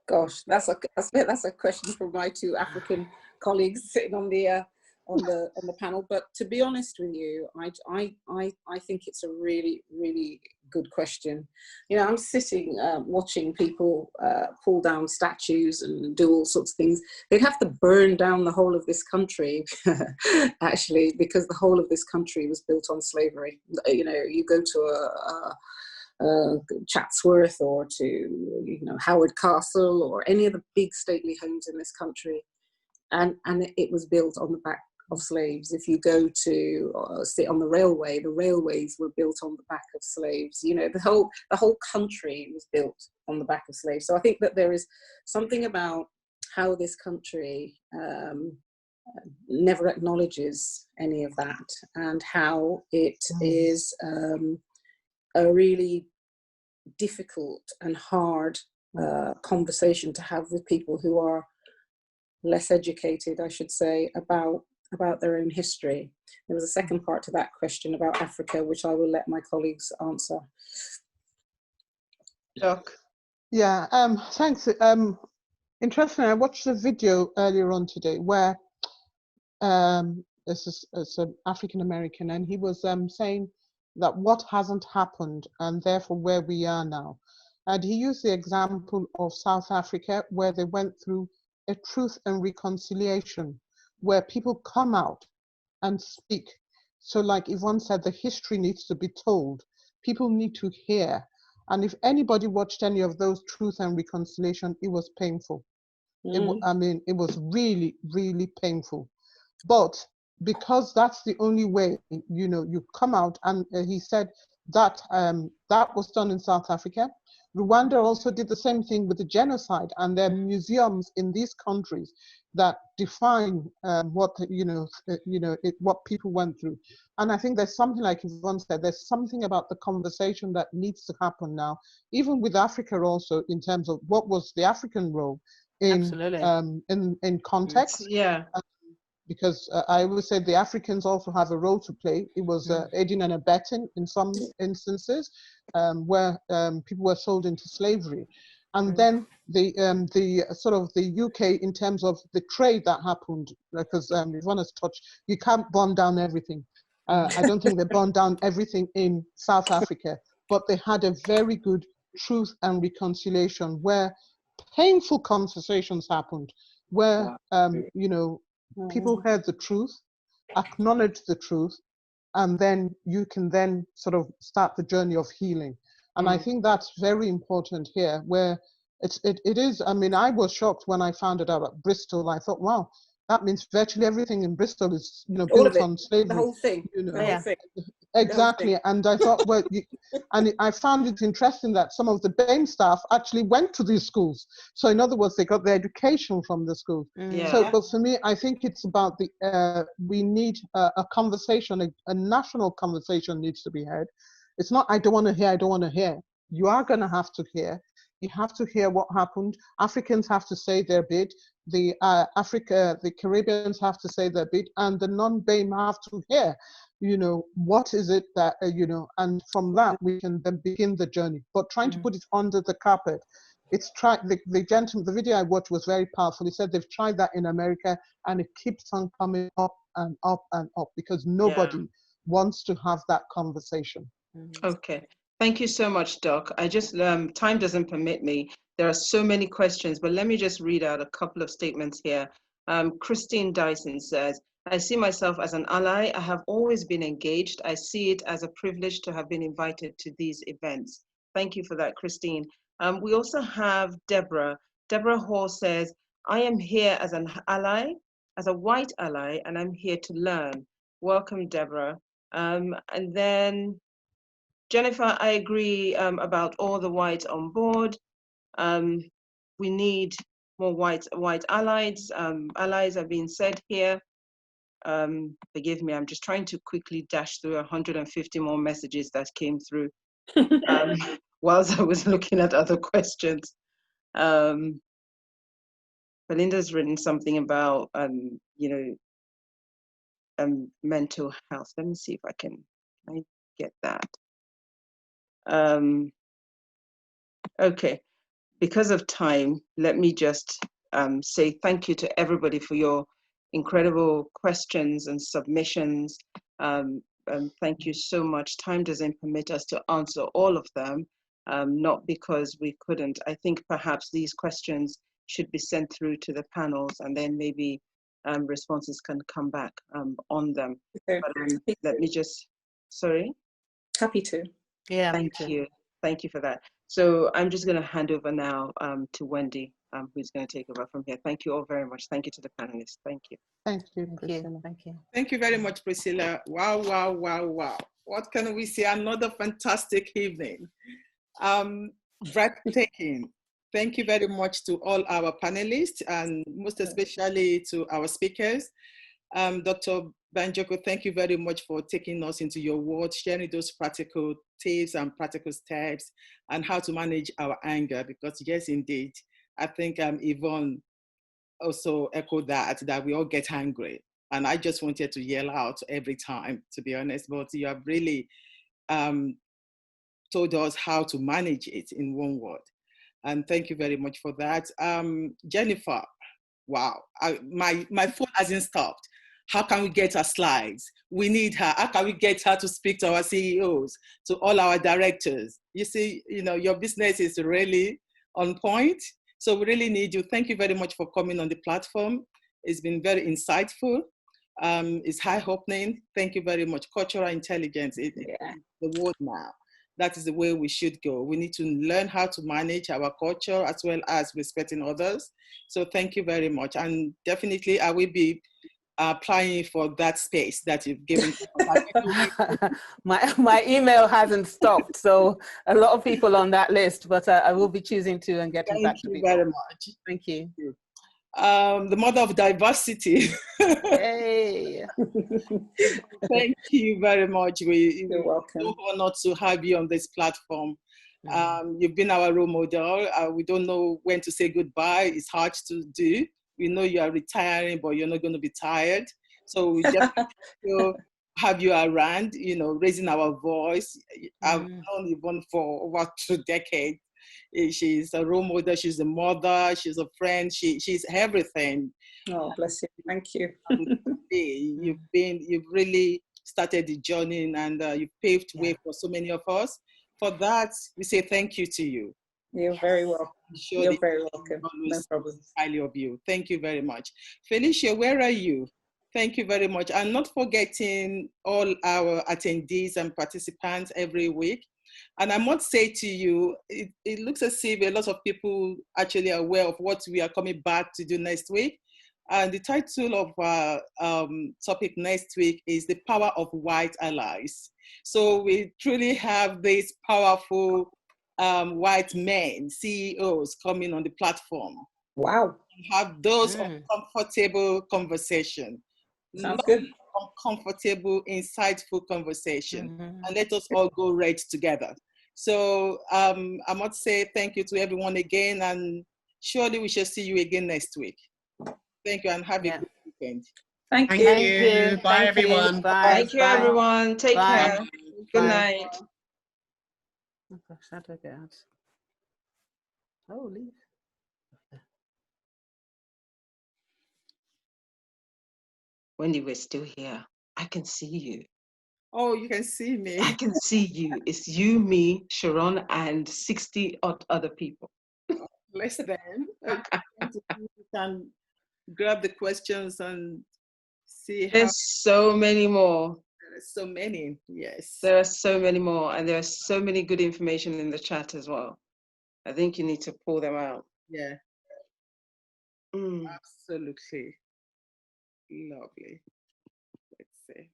Gosh, that's a question from my 2 African colleagues sitting on the panel. But to be honest with you, I think it's a really, really good question. You know, I'm sitting watching people pull down statues and do all sorts of things. They'd have to burn down the whole of this country, actually, because the whole of this country was built on slavery. You know, you go to Chatsworth or to, you know, Howard Castle or any of the big stately homes in this country, and it was built on the back of slaves. If you go to sit on the railways were built on the back of slaves. You know, the whole country was built on the back of slaves. So I think that there is something about how this country never acknowledges any of that, and how it is a really difficult and hard conversation to have with people who are less educated, I should say, about their own history. There was a second part to that question about Africa, which I will let my colleagues answer. Doc. Yeah, thanks. Interesting. I watched a video earlier on today where it's an African American, and he was saying that what hasn't happened and therefore where we are now. And he used the example of South Africa, where they went through a truth and reconciliation, where people come out and speak. So like Yvonne said, the history needs to be told. People need to hear. And if anybody watched any of those truth and reconciliation, it was painful. It was really, really painful. But because that's the only way, you come out, and he said that that was done in South Africa. Rwanda also did the same thing with the genocide, and there are museums in these countries that define what people went through. And I think there's something, like Yvonne said, there's something about the conversation that needs to happen now, even with Africa also, in terms of what was the African role in context. Yeah. Because I always say the Africans also have a role to play. It was aiding and abetting in some instances where people were sold into slavery. And then the sort of the UK, in terms of the trade that happened, because Yvonne has touched, you can't burn down everything. I don't think they burned down everything in South Africa, but they had a very good truth and reconciliation where painful conversations happened, where people heard the truth, acknowledged the truth, and then you can then sort of start the journey of healing. And I think that's very important here, where it is. I mean, I was shocked when I found it out at Bristol. I thought, wow, that means virtually everything in Bristol is, built on slavery. The whole thing. The whole thing. Exactly. And I thought, well, and I found it interesting that some of the BAME staff actually went to these schools. So in other words, they got their education from the schools. Yeah. So, but for me, I think it's about we need a conversation, a national conversation needs to be had. It's not, I don't want to hear, I don't want to hear. You are going to have to hear. You have to hear what happened. Africans have to say their bit. The Caribbeans have to say their bit, and the non-BAME have to hear. What is it that, and from that we can then begin the journey. But trying to put it under the carpet, it's the video I watched was very powerful. He said they've tried that in America, and it keeps on coming up and up and up because nobody wants to have that conversation. Okay. Thank you so much, Doc. I just, time doesn't permit me. There are so many questions, but let me just read out a couple of statements here. Christine Dyson says, I see myself as an ally. I have always been engaged. I see it as a privilege to have been invited to these events. Thank you for that, Christine. We also have Deborah. Deborah Hall says, I am here as an ally, as a white ally, and I'm here to learn. Welcome, Deborah. And then Jennifer, I agree about all the whites on board. We need more white allies. Allies are being said here. Forgive me, I'm just trying to quickly dash through 150 more messages that came through whilst I was looking at other questions. Belinda's written something about, mental health. Let me see if I can get that. Okay, because of time, let me just say thank you to everybody for your incredible questions and submissions. Thank you so much. Time doesn't permit us to answer all of them, not because we couldn't. I think perhaps these questions should be sent through to the panels, and then maybe responses can come back on them. Okay. But let me just, sorry? Happy to. Yeah, Thank you. Thank you for that. So I'm just going to hand over now to Wendy, who's going to take over from here. Thank you all very much. Thank you to the panelists. Thank you. Thank you, Priscilla. Thank you. Thank you very much, Priscilla. Wow, wow, wow, wow. What can we say? Another fantastic evening. Breathtaking. Thank you very much to all our panelists, and most especially to our speakers. Dr. Banjoko, thank you very much for taking us into your world, sharing those practical tips and practical steps and how to manage our anger. Because yes, indeed, I think Yvonne also echoed that we all get angry. And I just wanted to yell out every time, to be honest, but you have really told us how to manage it in one word. And thank you very much for that. Jennifer, wow, my phone hasn't stopped. How can we get her slides? We need her. How can we get her to speak to our CEOs, to all our directors? You see, your business is really on point. So we really need you. Thank you very much for coming on the platform. It's been very insightful. It's eye-opening. Thank you very much. Cultural intelligence is the word now. That is the way we should go. We need to learn how to manage our culture as well as respecting others. So thank you very much. And definitely I will be applying for that space that you've given. my email hasn't stopped, so a lot of people on that list, but I will be choosing to and getting back to people. Thank you very much. Thank you. The mother of diversity. Hey. Thank you very much. You're welcome. We're so honored to have you on this platform. You've been our role model. We don't know when to say goodbye. It's hard to do. We know you are retiring, but you're not going to be tired. So we just have you around, raising our voice. I've known Yvonne for over 2 decades. She's a role model. She's a mother. She's a friend. She's everything. Oh, bless you. Thank you. You've really started the journey, and you've paved way for so many of us. For that, we say thank you to you. You're very welcome. You're very welcome. No problem. Highly of you. Thank you very much. Felicia, where are you? Thank you very much. And not forgetting all our attendees and participants every week. And I must say to you, it looks as if a lot of people actually are aware of what we are coming back to do next week. And the title of our topic next week is the power of white allies. So we truly have these powerful white men, CEOs, coming on the platform. Wow. Have those uncomfortable conversation. Sounds good. Uncomfortable, insightful conversation. And let us all go right together. So I must say thank you to everyone again, and surely we shall see you again next week. Thank you, and have a good weekend. Thank you. Thank you. Bye, everyone. Bye. Thank you, everyone. Take care. Good night. Oh gosh, how do I get out? Oh, leave. Wendy, we're still here. I can see you. Oh, you can see me. I can see you. It's you, me, Sharon, and 60 odd other people. Less than. You can grab the questions and see. There's so many more. There's so many, yes. There are so many more, and there's so many good information in the chat as well. I think you need to pull them out. Yeah. Absolutely. Lovely. Let's see.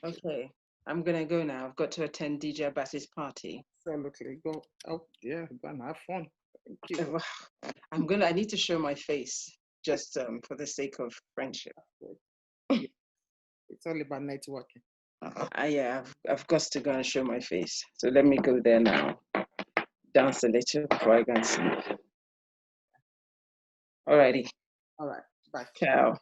Okay, I'm gonna go now. I've got to attend DJ Abbas's party. Absolutely. Go. Oh yeah, go and have fun. Thank you. I need to show my face just for the sake of friendship. It's all about networking. Yeah, I've got to go and show my face. So let me go there now. Dance a little before I go and sleep. Alrighty. All right. Bye. Ciao.